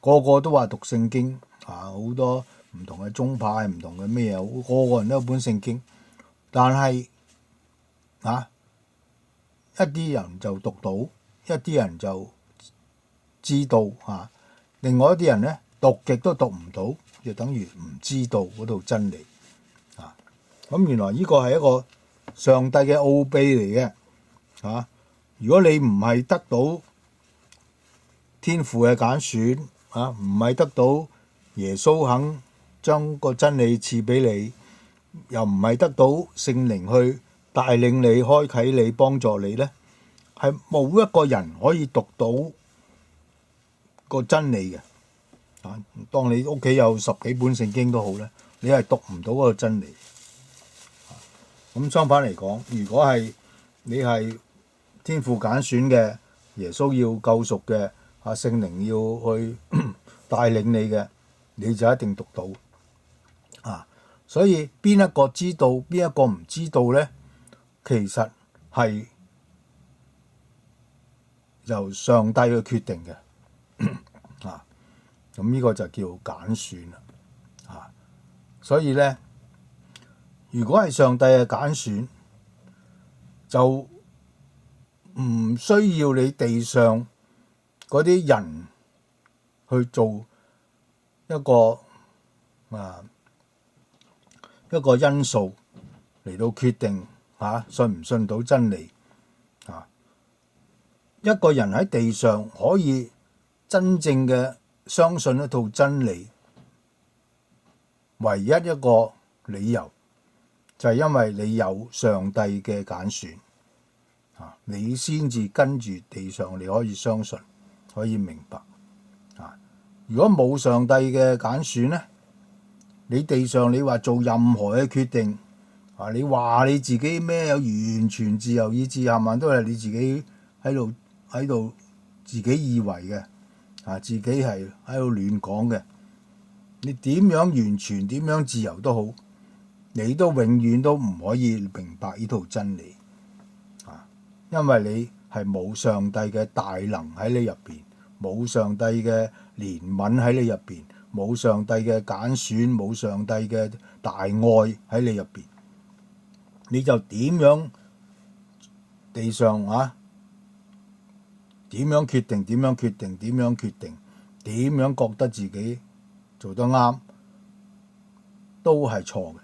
個個都話讀聖經好多唔同嘅宗派，唔同嘅咩嘢，個個人都有本聖經，但係一啲人就讀到，一啲人就知道另外一啲人咧讀極都讀唔到，就等於唔知道嗰套真理咁原來呢個係一個上帝嘅奧秘嚟嘅如果你唔係得到天父嘅揀選唔係得到耶穌肯將個真理賜俾你，又唔係得到聖靈去帶領你、開啟你、幫助你咧，係冇一個人可以讀到個真理嘅當你屋企有10幾本聖經都好咧，你係讀唔到嗰個真理。咁相反嚟講，如果係你係天父揀選嘅，耶穌要救贖嘅聖靈要去帶領你嘅，你就一定讀到所以邊一個知道，邊一個唔知道咧，其實係由上帝去決定嘅咁呢個就叫揀選啦所以咧，如果係上帝嘅揀選，就唔需要你地上嗰啲人去做一個因素嚟到決定信唔信到真理一個人喺地上可以真正嘅相信一套真理，唯一一個理由就係因為你有上帝嘅揀選你先至跟住地上你可以相信，可以明白如果冇上帝嘅揀選咧，你地上你話做任何嘅決定你話你自己咩有完全自由意志，係咪都係你自己喺度自己以為嘅自己係喺度亂講嘅。你點樣完全點樣自由都好，你都永遠都唔可以明白呢套真理因為你係冇上帝嘅大能喺你入邊，冇上帝嘅憐憫喺你入邊，冇上帝嘅揀選，冇上帝嘅大愛喺你入邊，你就點樣地上點樣決定，點樣決定，點樣決定，點樣覺得自己做得啱，都係錯嘅，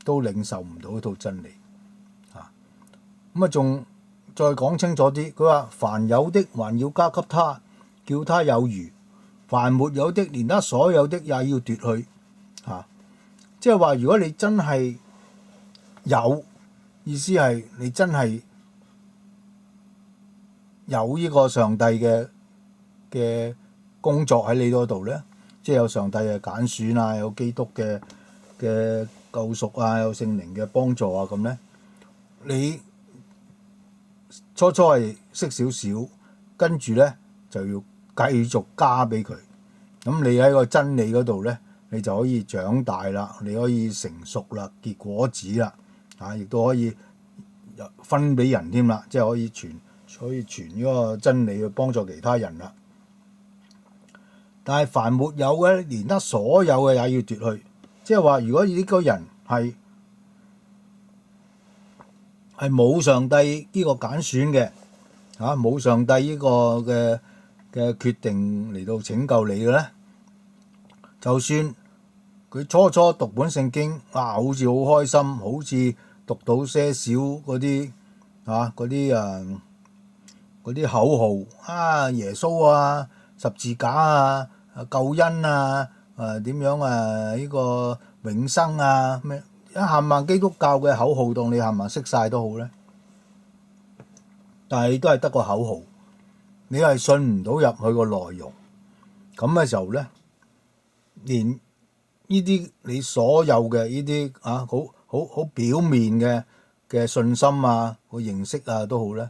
都領受唔到一套真理咁仲再講清楚啲，佢話凡有的還要加給他，叫他有餘；凡沒有的，連他所有的也要奪去即係話如果你真係有，意思係你真係有呢個上帝嘅工作喺你嗰度咧，即係有上帝嘅揀選有基督嘅救贖有聖靈嘅幫助咁咧，你初初係識少少，跟住咧就要繼續加俾佢。咁你喺個真理嗰度咧，你就可以長大啦，你可以成熟啦，結果子啦，亦都可以分俾人添啦，即係可以傳呢個真理去幫助其他人啦。但係凡沒有嘅，連得所有嘅也要奪去。即係話，如果呢個人係冇上帝呢個揀選嘅，冇上帝呢個嘅決定嚟到拯救你嘅咧，就算佢初初讀本聖經，好似好開心，好似讀到些少嗰啲嗰啲口號耶穌啊、十字架啊、救恩啊、點樣呢個永生啊咩，冚唪基督教嘅口號，當你冚唪識晒都好咧，但係都係得個口號，你係信唔到入去個內容。咁嘅時候咧，連呢啲你所有嘅呢啲好表面嘅信心啊、個認識啊都好咧，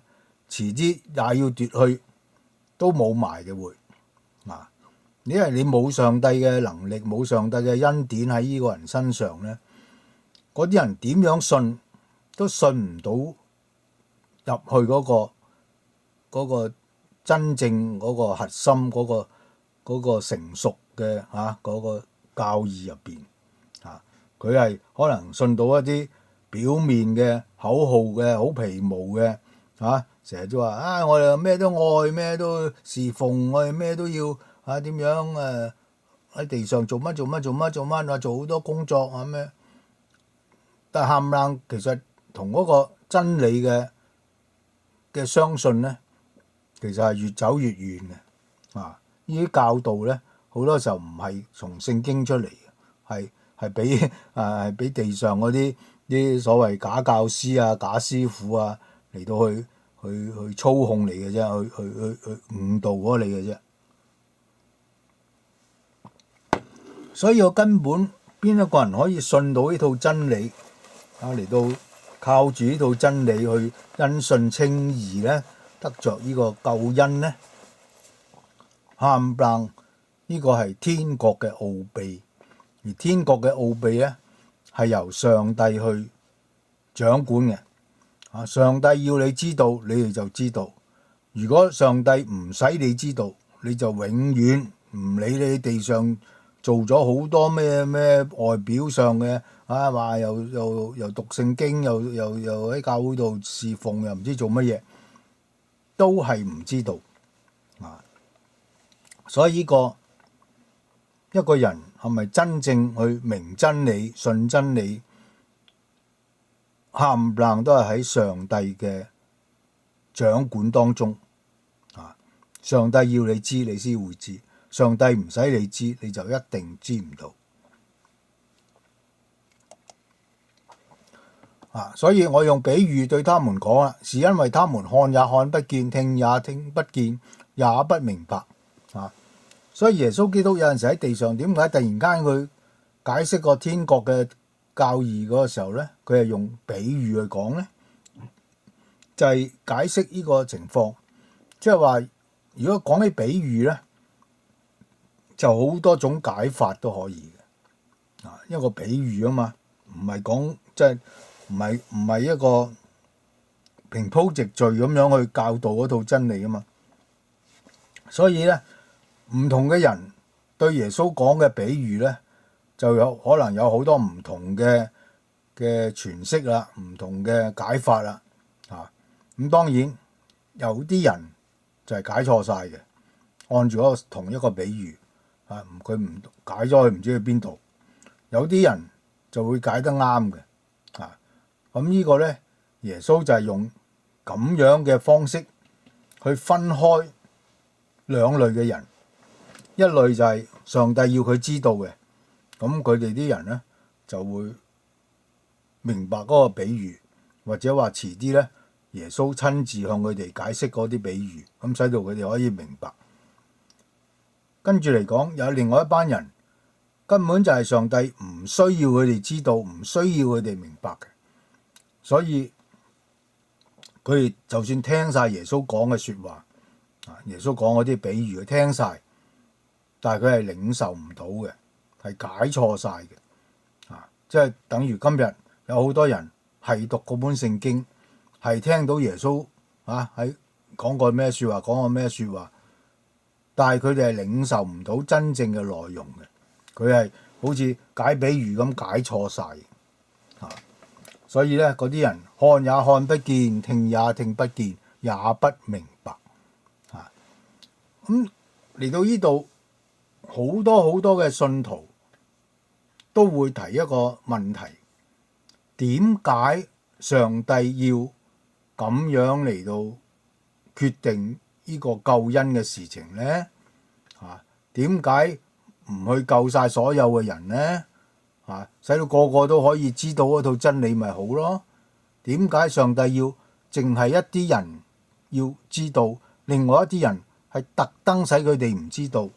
遲啲也要奪去，都冇埋嘅會。因為你冇上帝嘅能力，冇上帝嘅恩典喺呢個人身上咧，嗰啲人點樣信都信唔到入去嗰個真正嗰個核心嗰個成熟嘅嗰個教義入邊。佢係可能信到一啲表面嘅口號嘅好皮毛嘅，成日都話我哋咩都愛，咩都侍奉，我哋咩都要點樣喺地上做乜，話做好多工作咩？但係冚唪唥其實同嗰個真理嘅相信咧，其實係越走越遠嘅。呢啲教導咧，好多時候唔係從聖經出嚟嘅，係俾地上嗰啲所謂假教師啊、假師傅啊嚟到去操控你嘅啫，去誤導咗你嘅啫。所以我根本邊一個人可以信到呢套真理嚟到靠住呢套真理去因信稱義咧，得着呢個救恩咧？冚唪唥呢個係天國嘅奧秘，而天國嘅奧秘咧係由上帝去掌管嘅。上帝要你知道，你哋就知道；如果上帝唔使你知道，你就永遠唔理你地上做咗好多咩外表上嘅話又讀聖經，又喺教會度侍奉，又唔知做乜嘢，都係唔知道。所以一個人係咪真正去明真理、信真理，冚唪唥都係喺上帝嘅掌管當中。上帝要你知，你先會知；上帝唔使你知，你就一定知唔到。所以我用比喻對他們講啦，是因為他們看也看不見，聽也聽不見，也不明白。所以耶穌基督有陣時喺地上，點解突然間佢解釋個天國嘅教義嗰個時候咧，佢係用比喻去講咧，就係解釋呢個情況。即係話，如果講起比喻咧，就好多種解法都可以嘅。一個比喻啊嘛，唔係講即係唔係一個平鋪直敘咁樣去教導嗰套真理啊嘛。所以咧，唔同嘅人對耶穌講嘅比喻咧，就有可能有好多唔同嘅詮釋啦，唔同嘅解法啦。咁當然有啲人就係解錯晒嘅，按住同一個比喻佢唔解咗，佢唔知去邊度。有啲人就會解得啱嘅。咁呢個咧，耶穌就係用咁樣嘅方式去分開兩類嘅人。一類就係上帝要佢知道嘅，咁佢哋啲人咧就會明白嗰個比喻，或者話遲啲咧耶穌親自向佢哋解釋嗰啲比喻，咁使到佢哋可以明白。跟住嚟講，有另外一班人根本就係上帝唔需要佢哋知道，唔需要佢哋明白嘅，所以佢哋就算聽晒耶穌講嘅説話，耶穌講嗰啲比喻佢聽晒，但係佢係領受唔到嘅，係解錯晒嘅。即係等於今日有好多人係讀嗰本聖經，係聽到耶穌喺講過咩説話，但係佢哋係領受唔到真正嘅內容嘅，佢係好似解比喻咁解錯晒。所以咧嗰啲人看也看不見，聽也聽不見，也不明白。咁嚟到呢度，好多嘅信徒都會提一個問題：點解上帝要咁樣嚟到決定呢個救恩嘅事情呢？點解唔去救晒所有嘅人呢？使到個個都可以知道嗰套真理咪好咯？點解上帝要淨係一啲人要知道，另外一啲人係特登使佢哋唔知道？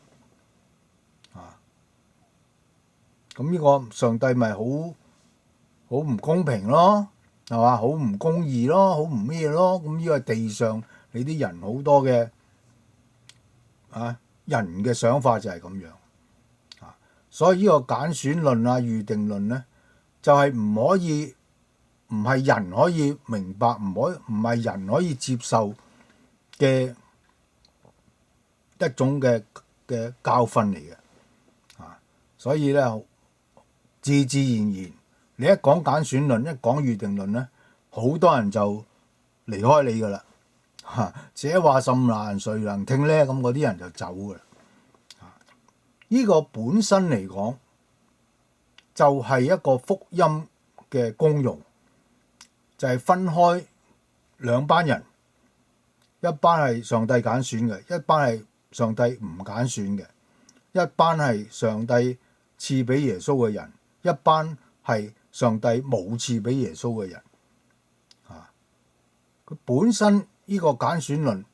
咁呢個上帝咪好唔公平咯，係嘛？好唔公義咯，好唔咩咯？咁呢個地上你啲人好多嘅人嘅想法就係咁樣。所以呢個揀選論預定論咧，就係唔可以，唔係人可以明白，唔係人可以接受嘅一種嘅教訓嚟嘅。所以咧，自然，你一講揀選論，一講預定論咧，好多人就離開你噶啦。這話甚難，誰能聽咧？咁嗰啲人就走噶啦。呢個本身嚟講，就係一個福音嘅功用，就係分開兩班人，一班係上帝揀選嘅，一班係上帝唔揀選嘅，一班係上帝賜俾耶穌嘅人，一班係上帝冇賜俾耶穌嘅人。佢本身呢個揀選論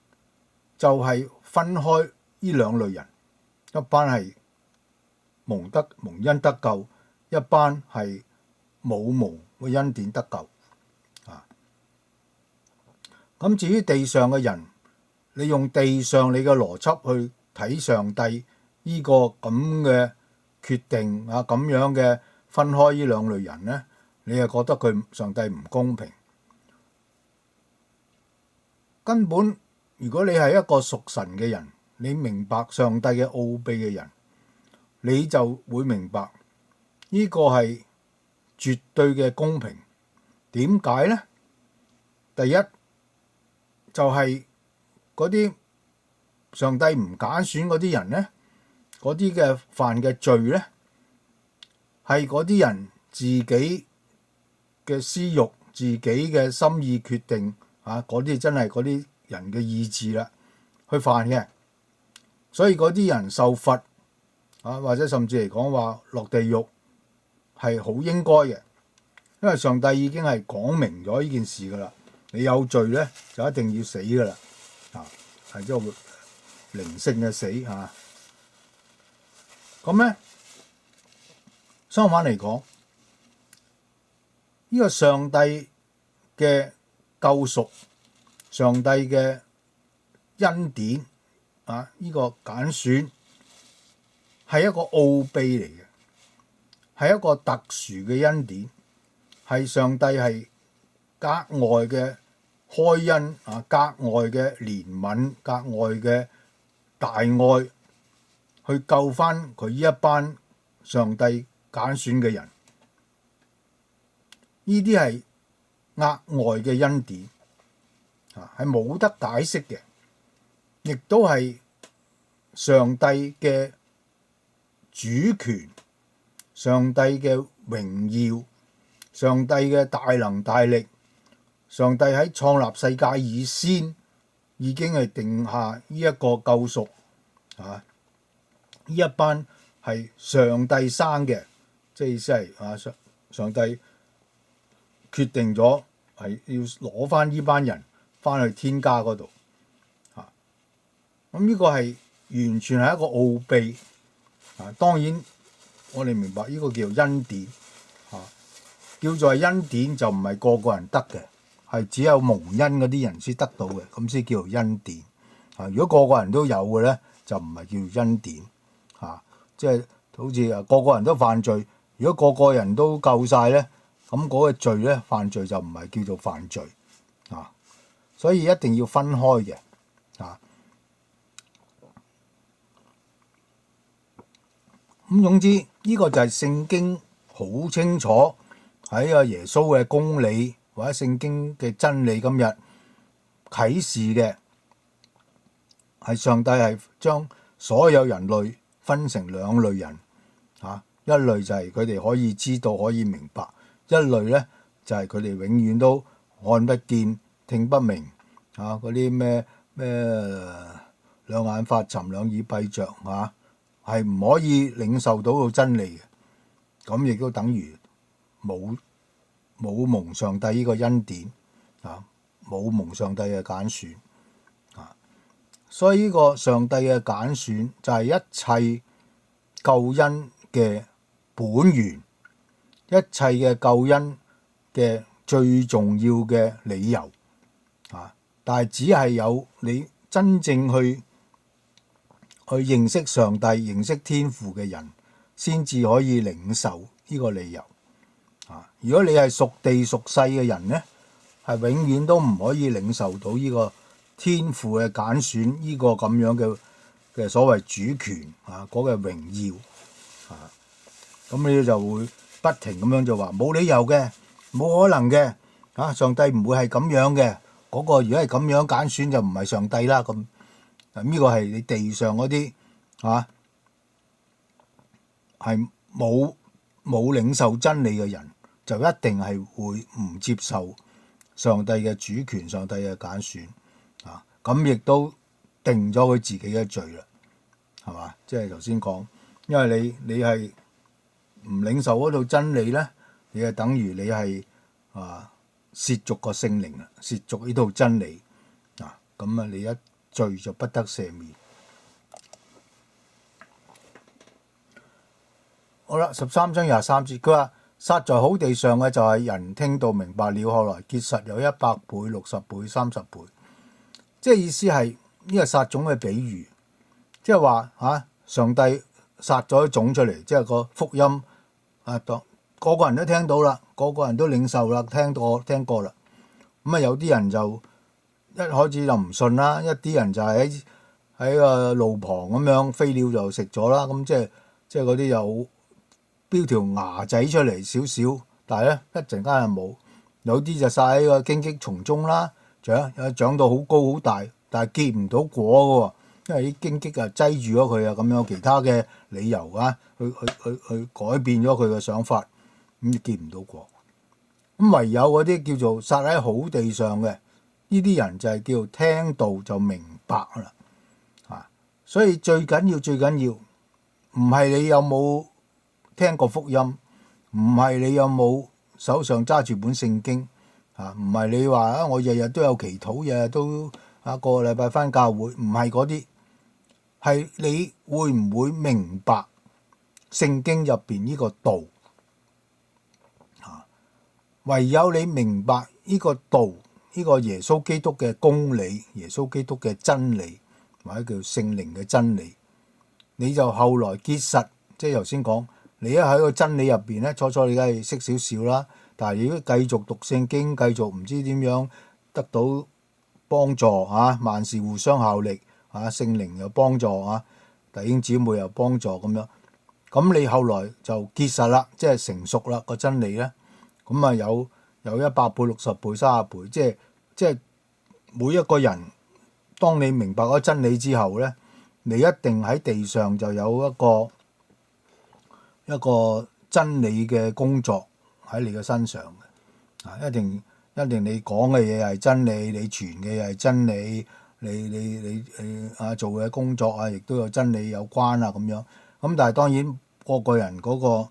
就係分開呢兩類人，一班係蒙恩得救，一班係冇蒙嘅恩典得救。咁至於地上嘅人，你用地上你嘅邏輯去睇上帝呢個咁嘅決定咁樣嘅分開呢兩類人咧，你係覺得上帝唔公平。根本如果你係一個屬神嘅人，你明白上帝嘅奧秘嘅人，你就會明白呢個係絕對嘅公平。點解呢？第一就係嗰啲上帝唔揀選嗰啲人呢，嗰啲嘅犯嘅罪呢，係嗰啲人自己嘅私欲、自己嘅心意決定嗰啲真係嗰啲人嘅意志啦，去犯嘅。所以嗰啲人受罰或者甚至嚟講話落地獄係好應該嘅，因為上帝已經係講明咗呢件事噶啦。你有罪咧就一定要死噶啦，係即係靈性嘅死咁咧，相反嚟講，呢個上帝嘅救贖，上帝嘅恩典呢個揀選係一個奧秘嚟嘅，係一個特殊嘅恩典，係上帝係格外嘅開恩格外嘅憐憫，格外嘅大愛，去救翻佢呢一班上帝揀選嘅人。呢啲係額外嘅恩典，係冇得解釋嘅，亦都係上帝嘅主權，上帝嘅榮耀，上帝嘅大能大力，上帝喺創立世界以先已經係定下呢一個救贖。呢一班係上帝生嘅，即係意思係上帝決定咗係要攞翻呢班人翻去天家嗰度。咁呢個係完全係一個奧秘。當然我哋明白呢個叫恩典。叫做係恩典就唔係個個人得嘅，係只有蒙恩嗰啲人先得到嘅，咁先叫做恩典。如果個個人都有嘅咧，就唔係叫做恩典。即係好似個個人都犯罪，如果個個人都救晒咧，咁嗰個罪咧，犯罪就唔係叫做犯罪。所以一定要分開嘅。咁總之呢個就係聖經好清楚喺阿耶穌嘅公理或者聖經嘅真理今日啟示嘅，係上帝係將所有人類分成兩類人嚇，一類就係佢哋可以知道可以明白，一類咧就係佢哋永遠都看不見聽不明嚇，嗰啲咩兩眼發沉兩耳閉着嚇，係唔可以領受到個真理嘅，咁亦都等於冇蒙上帝呢個恩典啊，冇蒙上帝嘅揀選啊，所以呢個上帝嘅揀選就係一切救恩嘅本源，一切嘅救恩嘅最重要嘅理由啊！但係只係有你真正去認識上帝、認識天父嘅人，先至可以領受呢個理由啊！如果你係屬地屬世嘅人呢，係永遠都唔可以領受到呢個天父嘅揀選，呢個咁樣嘅所謂主權啊，嗰個榮耀啊，咁你就會不停咁樣就話冇理由嘅，冇可能嘅啊！上帝唔會係咁樣嘅，嗰個如果係咁樣揀選就唔係上帝啦咁。呢個係你地上嗰啲係冇領受真理嘅人，就一定係會唔接受上帝嘅主權、上帝嘅揀選啊！咁亦都定咗佢自己嘅罪啦，係嘛？即係頭先講，因為你係唔領受嗰套真理咧，你係等於你係褻瀆個聖靈啦，褻瀆呢套真理啊！咁你一罪就不得赦免。好啦，13章23節，佢話撒在好地上嘅就係人聽到明白了，後來結實有100倍、60倍、30倍。即係意思係呢個撒種嘅比喻，即係話上帝撒咗一種出嚟，即係個福音個個人都聽到啦，個個人都領受啦，聽過啦。咁有啲人就一開始就唔信啦，一啲人就係喺個路旁咁樣飛鳥就食咗啦。咁即係嗰啲有標條牙仔出嚟少少，但係咧一陣間就冇。有啲就撒喺個荊棘叢中啦，長到好高好大，但係結唔到果嘅喎，因為啲荊棘擠住咗佢啊，咁樣其他嘅理由去改變咗佢嘅想法，咁結唔到果。咁唯有嗰啲叫做撒喺好地上嘅，呢啲人就係叫聽道就明白啦。所以最緊要唔係你有冇聽過福音，唔係你有冇手上揸住本聖經，唔係你話我日日都有祈禱，日日都個禮拜返教會，唔係嗰啲，係你會唔會明白聖經入邊呢個道？唯有你明白呢個道，呢個耶穌基督嘅公理，耶穌基督嘅真理，或者叫聖靈嘅真理，你就後來結實。即係頭先講，你一喺個真理入邊咧，初你梗係識少少啦，但係如果繼續讀聖經，繼續唔知點樣得到幫助萬事互相效力聖靈又幫助弟兄姊妹又幫助咁樣，咁你後來就結實啦，即係成熟啦個真理咧。咁有100倍、60倍、30倍，即係每一個人，當你明白咗真理之後咧，你一定喺地上就有一個真理嘅工作喺你嘅身上嘅。一定你講嘅嘢係真理，你傳嘅嘢係真理，你做嘅工作亦都有真理有關咁樣。咁但係當然個個人嗰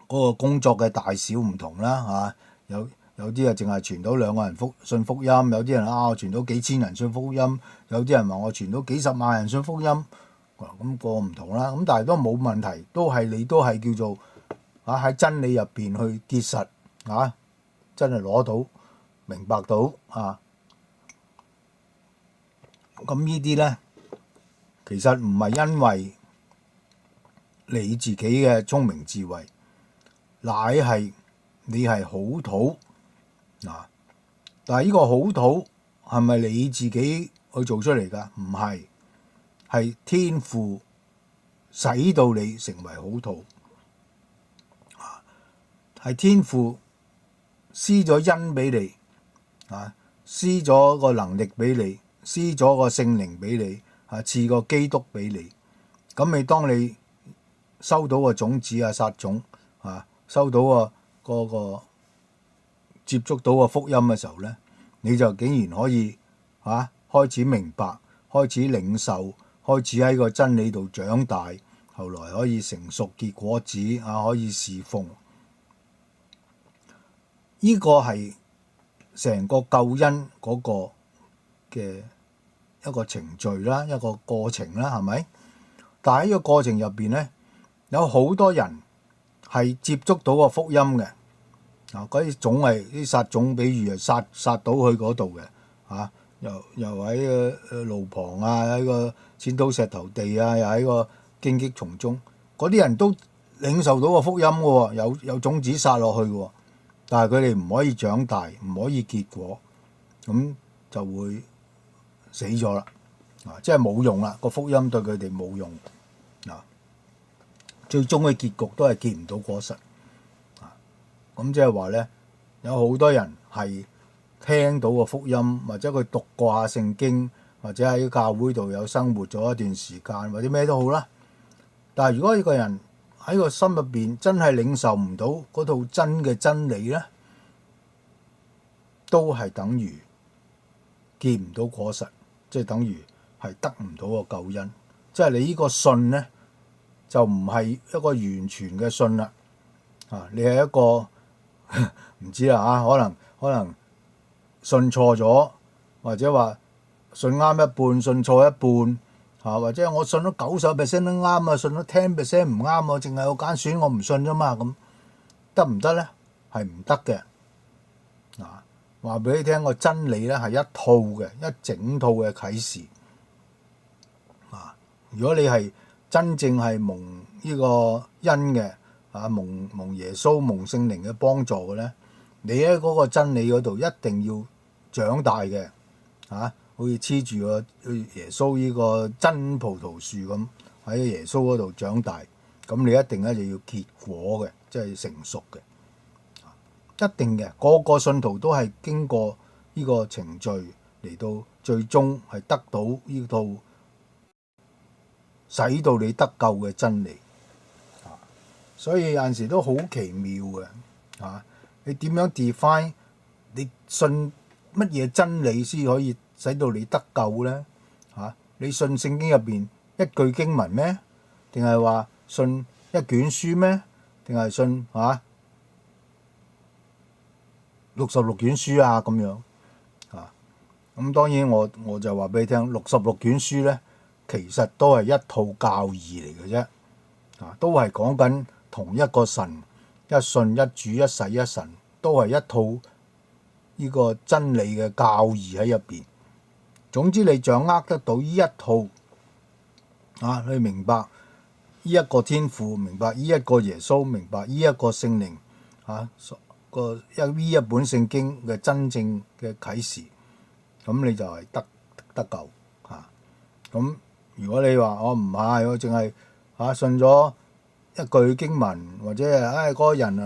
個工作嘅大小唔同啦，有啲淨係傳到2個人信福音，有啲人我傳到幾千人信福音，有啲人話我傳到幾十萬人信福音，咁個唔同啦。咁但係都冇問題，你都係叫做喺真理入邊去結實真係攞到明白到咁呢啲咧，其實唔係因為你自己嘅聰明智慧，乃係你係好土但係呢個好土係咪你自己去做出嚟㗎？唔係，係天父使到你成為好徒，係天父施咗恩俾你，施咗個能力俾你，施咗個聖靈俾你，賜個基督俾你。咁你當你收到個種子撒種，收到個接觸到個福音嘅時候咧，你就竟然可以開始明白，開始領受，開始喺個真理度長大，後來可以成熟結果子，可以侍奉。呢個係成個救恩嗰個嘅一個程序啦，一個過程啦，係咪？但係呢個過程入邊咧，有好多人係接觸到個福音嘅，嗰啲種係啲撒種，比如撒到去嗰度嘅，又喺個路旁喺個剪刀石頭地又喺個荊棘叢中，嗰啲人都領受到個福音嘅喎，有種子撒落去嘅喎，但係佢哋唔可以長大，唔可以結果，咁就會死咗啦，即係冇用啦，個福音對佢哋冇用，最終嘅結局都係結唔到果實，咁即係話咧，有好多人係聽到個福音，或者佢讀過下聖經，或者喺教會度有生活咗一段時間，或者咩都好啦。但係如果一個人喺個心入邊真係領受唔到嗰套真嘅真理咧，都係等於結唔到果實，即係等於係得唔到個救恩。即係你呢個信咧，就唔係一個完全嘅信啦。你係一個唔知啦，可能信錯咗，或者話信啱一半，信錯一半，或者我信咗90% 都啱信咗10% 唔啱，我淨係有揀選，我唔信啫嘛，咁得唔得咧？係唔得嘅。話俾你聽，個真理咧係一套嘅，一整套嘅啟示。如果你係真正係蒙呢個恩嘅，蒙耶穌蒙聖靈嘅幫助嘅咧，你喺嗰個真理嗰度一定要長大嘅，好似黐住個耶穌呢個真葡萄樹咁喺耶穌嗰度長大，咁你一定咧就要結果嘅，即係成熟嘅，一定嘅。個個信徒都係經過呢個程序嚟到最終係得到呢套使到你得救嘅真理，所以有陣時都好奇妙嘅，你點樣 define 你信乜嘢真理先可以使到你得救咧？你信聖經入邊一句經文咩？定係話信一卷書咩？定係信66卷書咁樣？咁當然我就話俾你聽，66卷書咧，其實都係一套教義嚟嘅啫，都係講緊同一個神，一信一主一洗一神，都係一套呢個真理嘅教義喺入邊。總之你掌握得到呢一套，你明白呢一個天父，明白呢一個耶穌，明白呢一個聖靈，呢一本聖經嘅真正嘅啟示，咁你就係得救。咁如果你話我唔係，我淨係信咗一句經文，或者嗰個人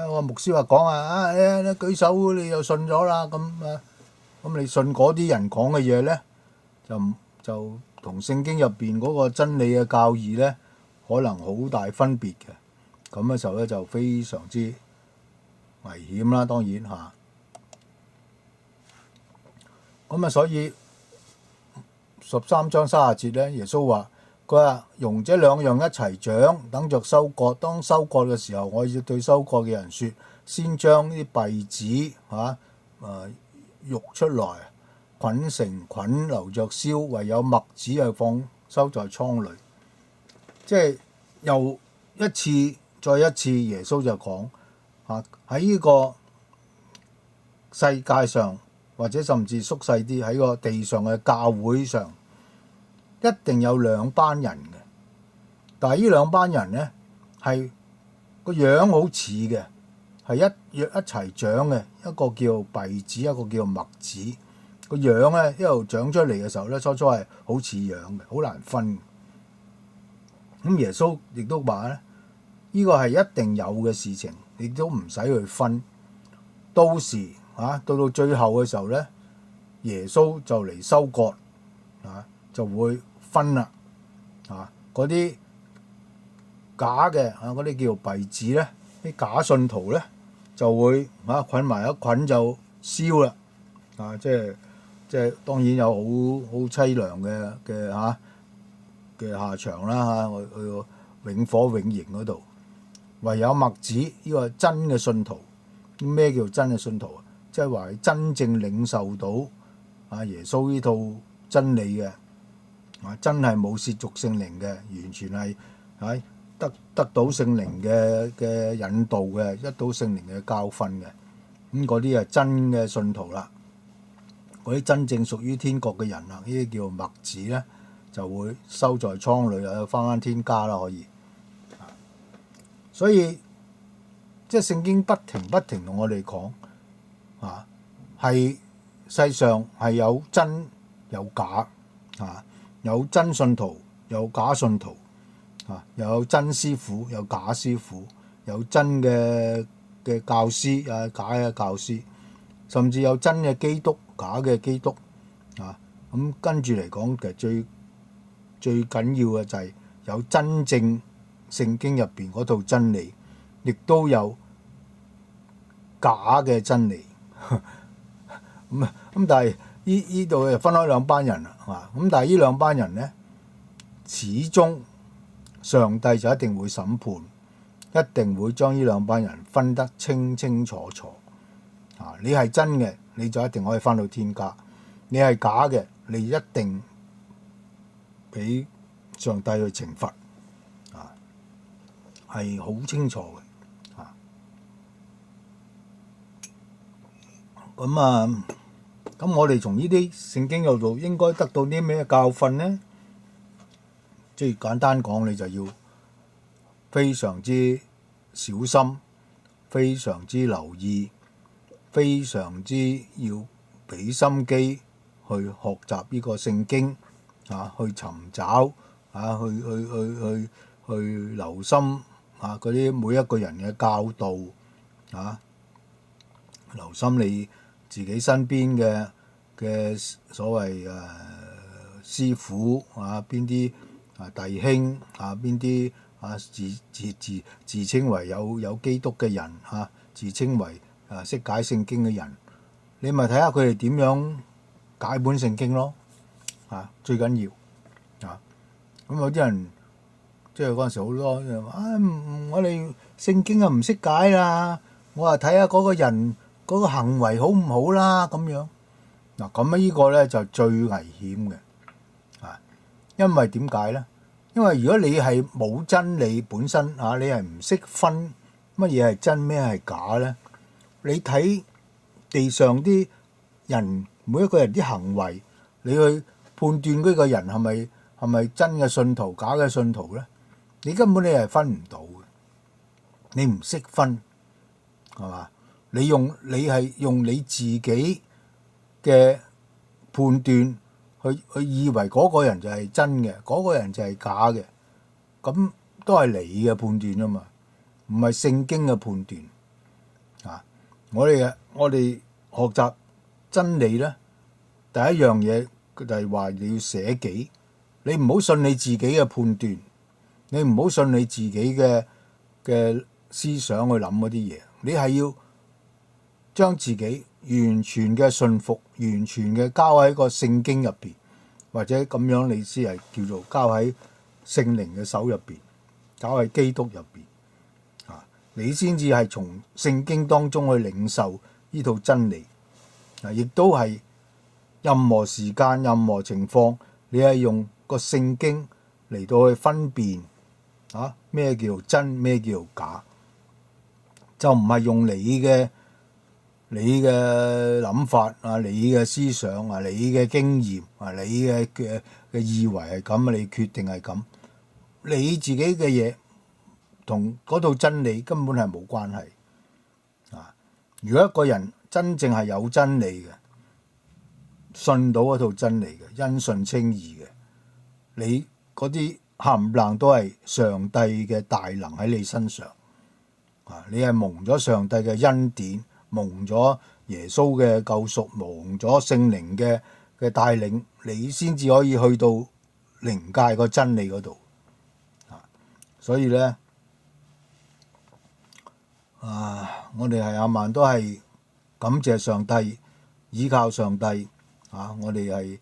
我牧師話講你舉手你就信咗啦，咁你信嗰啲人講嘅嘢咧，就同聖經入邊嗰個真理嘅教義咧，可能好大分別嘅。咁嘅時候咧就非常之危險啦，當然咁所以13章30節咧，耶穌話：佢話容這兩樣一齊長，等着收割。當收割嘅時候，我要對收割嘅人說：先將啲稗子育出來，捆成捆留着燒；唯有麥子係放收在倉裏。即係又一次再一次，耶穌就講喺呢個世界上，或者甚至縮細啲喺個地上嘅教會上，一定有兩班人嘅。但係呢兩班人咧係個樣好似嘅，係一齊長嘅，一個叫稗子，一個叫麥子。個樣咧一路長出嚟嘅時候咧，初初係好似樣嘅，好難分。咁耶穌亦都話咧，呢個係一定有嘅事情，亦都唔使去分。到時到最後嘅時候咧，耶穌就嚟收割就會分啦。嗰啲假嘅嗰啲叫稗子咧，啲假信徒咧就會捆埋一捆就燒啦。即係當然有好凄涼嘅下場啦，去永火永刑嗰度。唯有麥子呢個真嘅信徒，咩叫真嘅信徒啊？即係話真正領受到耶穌呢套真理嘅，真係冇褻瀆聖靈嘅，完全係得到聖靈嘅引導嘅，得到聖靈嘅教訓嘅。咁嗰啲係真嘅信徒啦。嗰啲真正屬於天國嘅人啦，呢啲叫麥子咧，就會收在倉裏啊，返天家啦，可以。所以即係聖經不停同我哋講係世上係有真有假有真信徒有假信徒又有真師傅有假師傅，有真嘅教師假嘅教師，甚至有真嘅基督假嘅基督咁跟住嚟講，其實最緊要嘅就係有真正聖經入邊嗰套真理，亦都有假嘅真理。咁但係呢度就分開兩班人啦。咁但係呢兩班人咧，始終上帝就一定會審判，一定會將呢兩班人分得清清楚楚。你係真嘅，你就一定可以返到天家；你係假嘅，你一定俾上帝去懲罰。係好清楚嘅。咁我哋從呢啲聖經嗰度應該得到啲咩教訓呢？即係簡單講，你就要非常之小心，非常之留意，非常之要俾心機去學習呢個聖經去尋找去留心嗰啲每一個人嘅教導留心你自己身邊嘅所謂師傅邊啲弟兄邊啲自稱為有基督嘅人自稱為識解聖經嘅人，你咪睇下佢哋點樣解本聖經咯。最緊要咁有啲人即係嗰陣時好多人話我哋聖經唔識解啦，我話睇下嗰個人嗰個行為好唔好啦咁樣。咁呢個咧就最危險嘅。因為點解咧？因為如果你係冇真理本身你係唔識分乜嘢係真咩係假咧，你睇地上啲人每一個人啲行為，你去判斷呢個人係咪真嘅信徒假嘅信徒咧，你根本你係分唔到嘅。你唔識分係嘛？你係用你自己嘅判斷去以為嗰個人就係真嘅，嗰個人就係假嘅，咁都係你嘅判斷啊嘛，唔係聖經嘅判斷。我哋學習真理咧，第一樣嘢就係話你要捨己，你唔好信你自己嘅判斷，你唔好信你自己嘅思想去諗嗰啲嘢，你係要將自己完全嘅信服，完全嘅交喺個聖經入邊，或者咁樣你先係叫做交喺聖靈嘅手入邊，交喺基督入邊，你先至係從聖經當中去領受呢套真理。亦都係任何時間、任何情況，你係用個聖經嚟到去分辨咩叫真，咩叫假，就唔係用你嘅諗法你嘅思想你嘅經驗你嘅以為係咁你決定係咁，你自己嘅嘢同嗰套真理根本係冇關係。如果一個人真正係有真理嘅，信到嗰套真理嘅，因信稱義嘅，你嗰啲冚唪唥都係上帝嘅大能喺你身上啊！你係蒙咗上帝嘅恩典，蒙咗耶穌嘅救贖，蒙咗聖靈嘅帶領，你先至可以去到靈界個真理嗰度啊！所以咧我哋係阿曼都係感謝上帝，依靠上帝啊！我哋係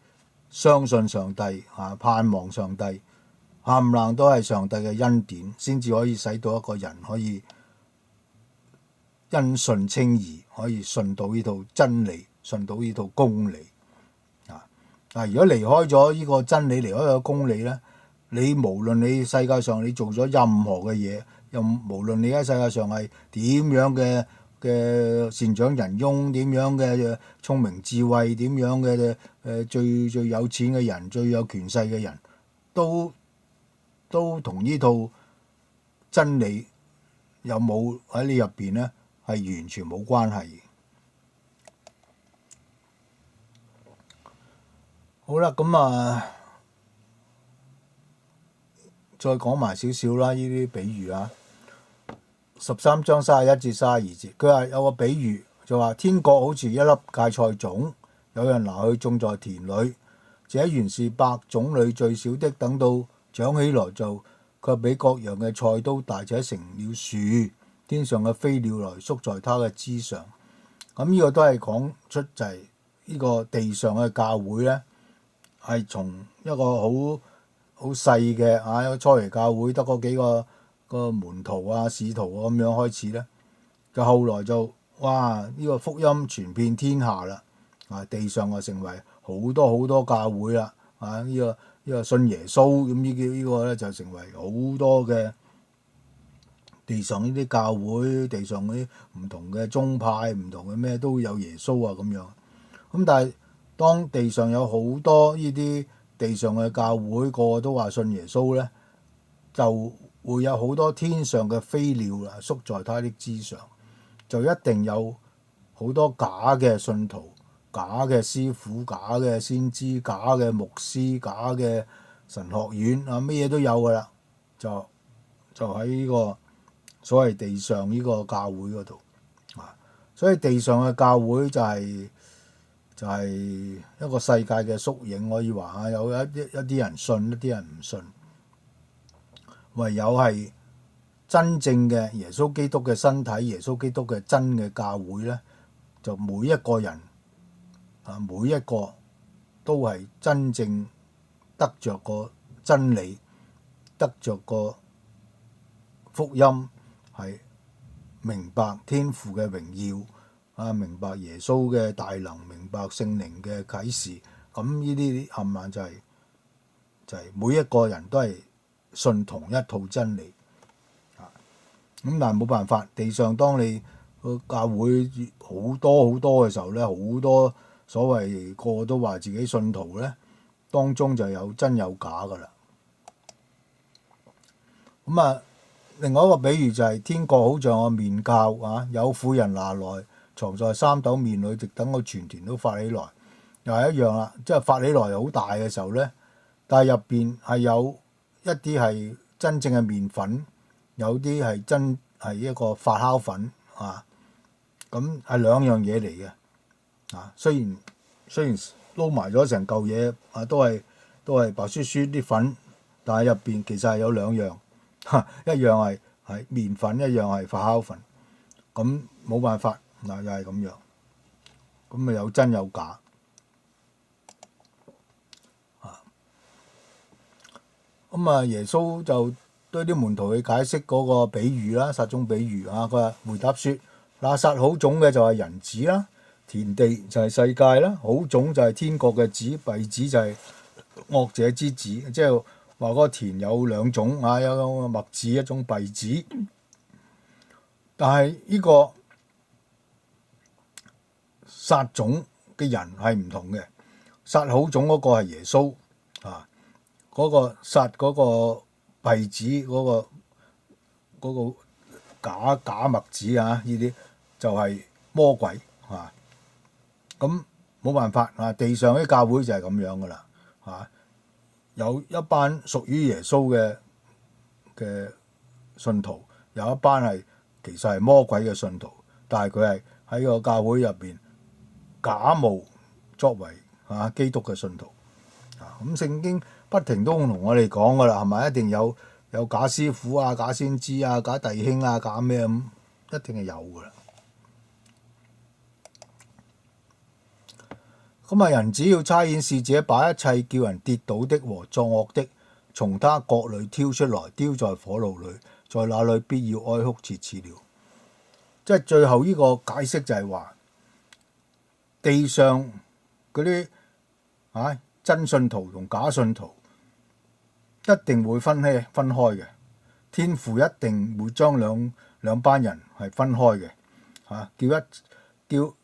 相信上帝啊，盼望上帝，冚唪唥都係上帝嘅恩典，先至可以使到一個人可以因信稱義，可以信到呢套真理，信到呢套公理啊！但係如果離開咗呢個真理，離開咗公理咧，你無論你世界上你做咗任何嘅嘢，又無論你喺世界上係點樣嘅善長仁翁，點樣嘅聰明智慧，點樣嘅最有錢嘅人，最有權勢嘅人，都同呢套真理有冇喺你入邊咧，係完全冇關係嘅。好啦，咁再講埋少少啦，呢啲比喻啊。13章31至32節，佢話有個比喻，就話天國好似一粒芥菜種，有人拿去種在田裏，這原是百種裏最小的，等到長起來就卻比各樣嘅菜都大，且成了樹，天上嘅飛鳥來宿在它嘅枝上。咁呢個都係講出就係呢個地上嘅教會咧，係從一個好細嘅一個初期教會得嗰幾個門徒啊、使徒啊咁樣開始咧，就後來就呢個福音傳遍天下啦，地上就成為好多教會啦，呢個信耶穌咁呢個咧就成為好多嘅地上呢啲教會，地上嗰啲唔同嘅宗派、唔同嘅咩都有耶穌啊咁樣。咁但係當地上有好多呢啲地上嘅教會，個個都話信耶穌咧，就會有好多天上嘅飛鳥啦，宿在他的枝上，就一定有好多假嘅信徒、假嘅師傅、假嘅先知、假嘅牧師、假嘅神學院乜嘢都有噶啦，就喺呢個所謂地上呢個教會嗰度所以地上嘅教會就係一個世界嘅縮影，可以話有一啲人信，一啲人唔信。唯有係真正嘅耶穌基督嘅身體，耶穌基督嘅真嘅教會咧，就每一個人每一個都係真正得着個真理，得着個福音，係明白天父嘅榮耀明白耶穌嘅大能，明白聖靈嘅啟示。咁呢啲冚唪唥就係每一個人都係信同一套真理咁，但係冇辦法，地上當你個教會好多嘅時候咧，好多所謂個個都話自己信徒咧，當中就有真有假噶啦。咁另外一個比喻就係天國好像個麵酵有婦人拿來藏在三斗麵裏，直等個全田都發起來，又係一樣啦。即係發起來好大嘅時候咧，但係入邊係有一啲係真正嘅麵粉，有啲係真係一個發酵粉咁係兩樣嘢嚟嘅雖然撈埋咗成嚿嘢都係白雪雪啲粉，但係入邊其實係有兩樣一樣係麵粉，一樣係發酵粉。咁冇辦法又係咁樣，咁有真有假耶穌就對啲門徒去解釋嗰個比喻啦，撒種比喻佢話回答說：那撒好種嘅就係人子啦，田地就係世界啦，好種就係天國嘅子，弊子就係惡者之子。即係話嗰個田有兩種有個麥子，一種弊子。但係呢個撒種嘅人係唔同嘅，撒好種嗰個係耶穌嗰個撒嗰個稗子嗰個假麥子呢啲就係魔鬼咁冇辦法啊！地上啲教會就係咁樣噶啦嚇，有一班屬於耶穌嘅信徒，有一班係其實係魔鬼嘅信徒，但係佢係喺個教會入邊假冒作為基督嘅信徒啊！咁聖經不停都同我哋講噶啦，係咪？一定有假師傅啊、假先知啊、假弟兄啊、假咩咁，一定係有噶啦。咁啊，人只要差遣使者，把一切叫人跌倒的和作惡的，從他國裏挑出來，丟在火爐裏，在那裏必要哀哭切齒了。即係最後呢個解釋就係話，地上嗰啲真信徒同假信徒一定會分開嘅，天父一定會將兩班人係分開嘅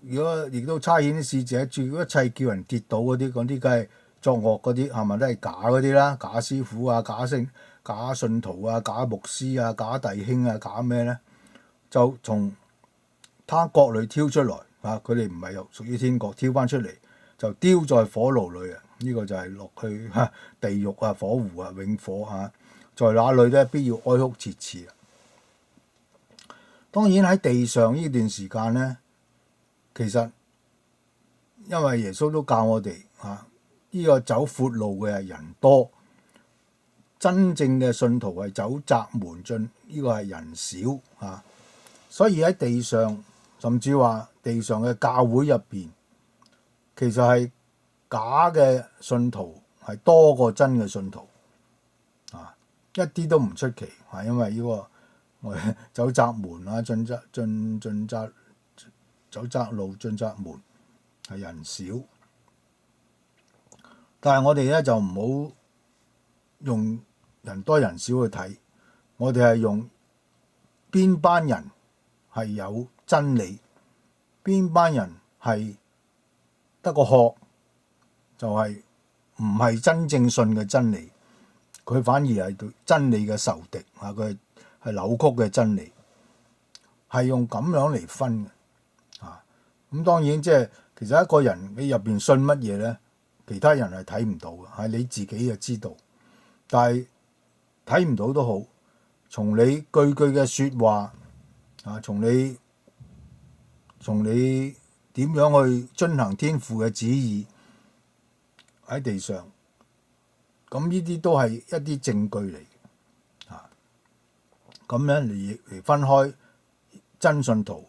如果亦都差遣啲使者，照一切叫人跌倒嗰啲梗係作惡嗰啲，係咪都係假嗰啲啦？假師傅啊，假信徒啊，假牧師啊，假弟兄啊，假咩咧？就從他國裏挑出來佢哋唔係又屬於天國，挑翻出嚟就丟在火爐裏啊！呢個就係落去地獄啊、火湖啊、永火在那裏咧必要哀哭切齒啊！當然喺地上呢段時間咧。其實，因為耶穌都教我哋呢個走闊路嘅人多，真正嘅信徒係走窄門進，呢個係人少所以喺地上，甚至話地上嘅教會入邊，其實係假嘅信徒係多過真嘅信徒一啲都唔出奇因為呢個我哋走窄門走窄路進窄門係人少，但係我哋咧就唔好用人多人少去睇，我哋係用邊班人係有真理，邊班人係得個學，就係唔係真正信嘅真理，佢反而係對真理嘅仇敵佢係扭曲嘅真理，係用咁樣嚟分嘅。咁當然其實一個人你入邊信乜嘢咧，其他人係睇唔到嘅，係你自己就知道。但係睇唔到都好，從你句句嘅説話從你點樣去遵行天父嘅旨意喺地上，咁呢啲都係一啲證據嚟咁樣嚟分開真信徒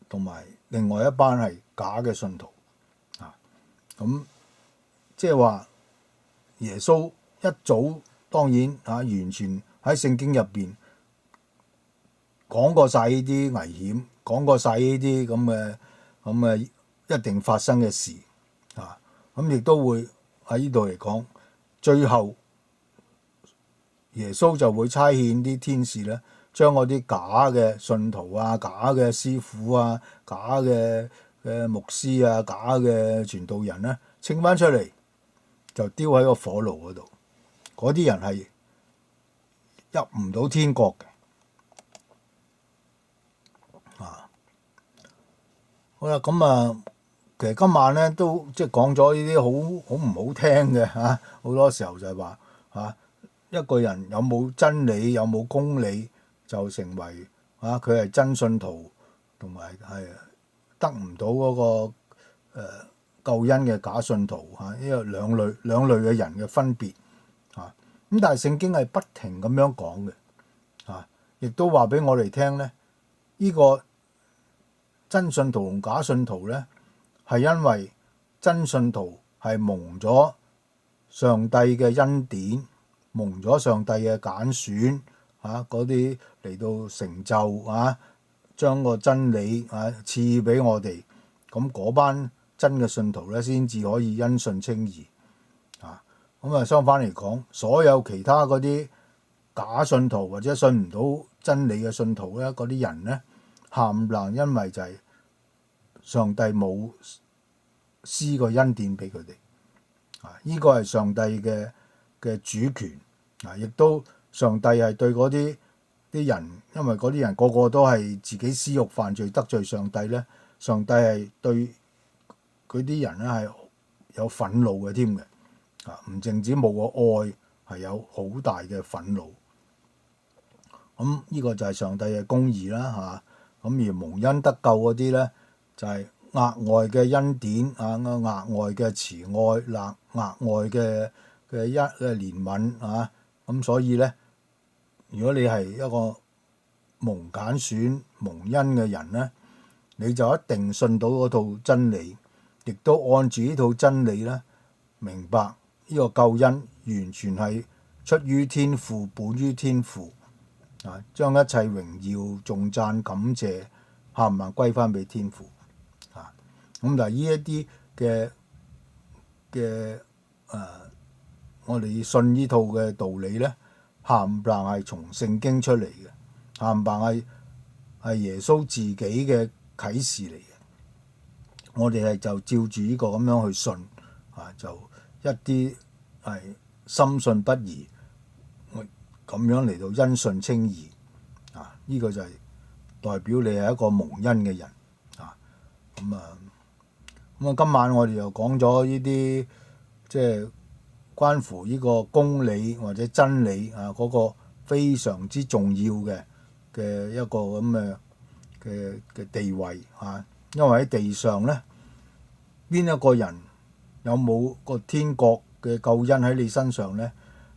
同埋另外一班係假嘅信徒咁即係話耶穌一早當然完全喺聖經入邊講過晒呢啲危險，講過晒呢啲咁嘅一定發生嘅事咁亦都會喺呢度嚟講，最後耶穌就會差遣啲天使咧，將嗰啲假嘅信徒假嘅師傅假嘅牧師假嘅傳道人咧，清翻出嚟就丟喺個火爐嗰度。嗰啲人係入唔到天國嘅。好啦，咁其實今晚咧都講咗呢啲好唔好聽嘅好多時候就係話一個人有冇真理有冇公理，就成為佢係真信徒，同埋係得唔到嗰個救恩嘅假信徒呢個兩類嘅人嘅分別咁但係聖經係不停咁樣講嘅亦都話俾我哋聽咧，呢個真信徒同假信徒咧，係因為真信徒係蒙咗上帝嘅恩典，蒙咗上帝嘅揀選嗰啲嚟到成就將個真理賜俾我哋，咁嗰班真嘅信徒咧先至可以因信稱義咁相反嚟講，所有其他嗰啲假信徒或者信唔到真理嘅信徒咧，嗰啲人咧，冚唪唥因為就係上帝冇施個恩典俾佢哋呢個係上帝嘅主權亦都上帝係對嗰啲人，因為嗰啲人個個都係自己私欲犯罪得罪上帝咧，上帝係對佢啲人咧係有憤怒嘅添嘅，唔淨止冇個愛，係有好大嘅憤怒。咁呢個就係上帝嘅公義啦嚇。咁而蒙恩得救嗰啲咧，就係額外嘅恩典啊，額外嘅慈愛，額外嘅憐憫啊。咁所以咧，如果你係一個蒙揀選、蒙恩嘅人咧，你就一定信到嗰套真理，亦都按住呢套真理咧，明白呢個救恩完全係出於天父，本於天父啊，將一切榮耀、頌讚、感謝冚唪唥歸翻俾天父啊。咁但係呢一啲嘅我哋信呢套嘅道理咧，冚唪唥係從聖經出嚟嘅，冚唪唥係耶穌自己嘅啟示嚟嘅。我哋係就照住呢個咁樣去信啊，就一啲係深信不疑，咁樣嚟到因信稱義啊！呢個就係代表你係一個蒙恩嘅人啊。咁今晚我哋又講咗呢啲即係關乎呢個公理或者真理啊嗰個非常之重要嘅一個咁嘅地位啊。因為喺地上咧，邊一個人有冇個天國嘅救恩喺你身上咧，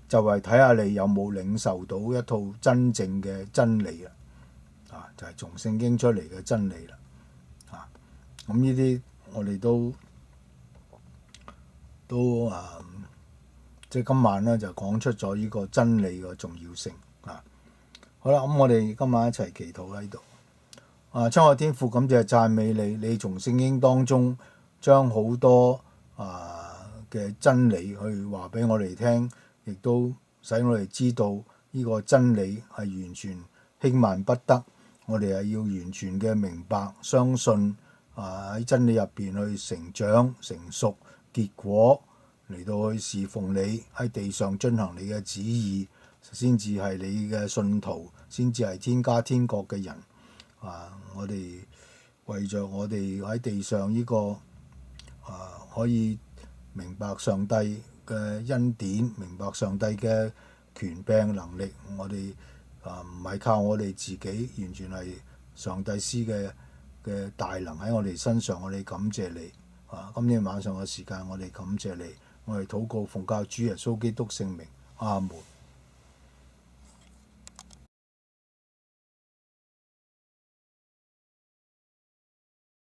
就係睇下你有冇領受到一套真正嘅真理啦。啊，就係從聖經出嚟嘅真理啦。啊，咁呢啲我哋都即係今晚咧就講出咗呢個真理嘅重要性啊。好啦，咁我哋今晚一齊祈禱喺度。親愛天父，感謝讚美你，你從聖經當中將好多嘅真理去話俾我哋聽，亦都使我哋知道呢個真理係完全輕慢不得。我哋係要完全嘅明白、相信喺真理入邊去成長、成熟，結果嚟到去侍奉你，喺地上進行你嘅旨意，先至係你嘅信徒，先至係天家天國嘅人。我哋為着我哋喺地上呢個可以明白上帝嘅恩典，明白上帝嘅權柄能力，我哋唔係靠我哋自己，完全係上帝施嘅大能喺我哋身上。我哋感謝你今天晚上嘅時間，我哋感謝你，我哋禱告奉靠主耶穌基督聖名，阿門。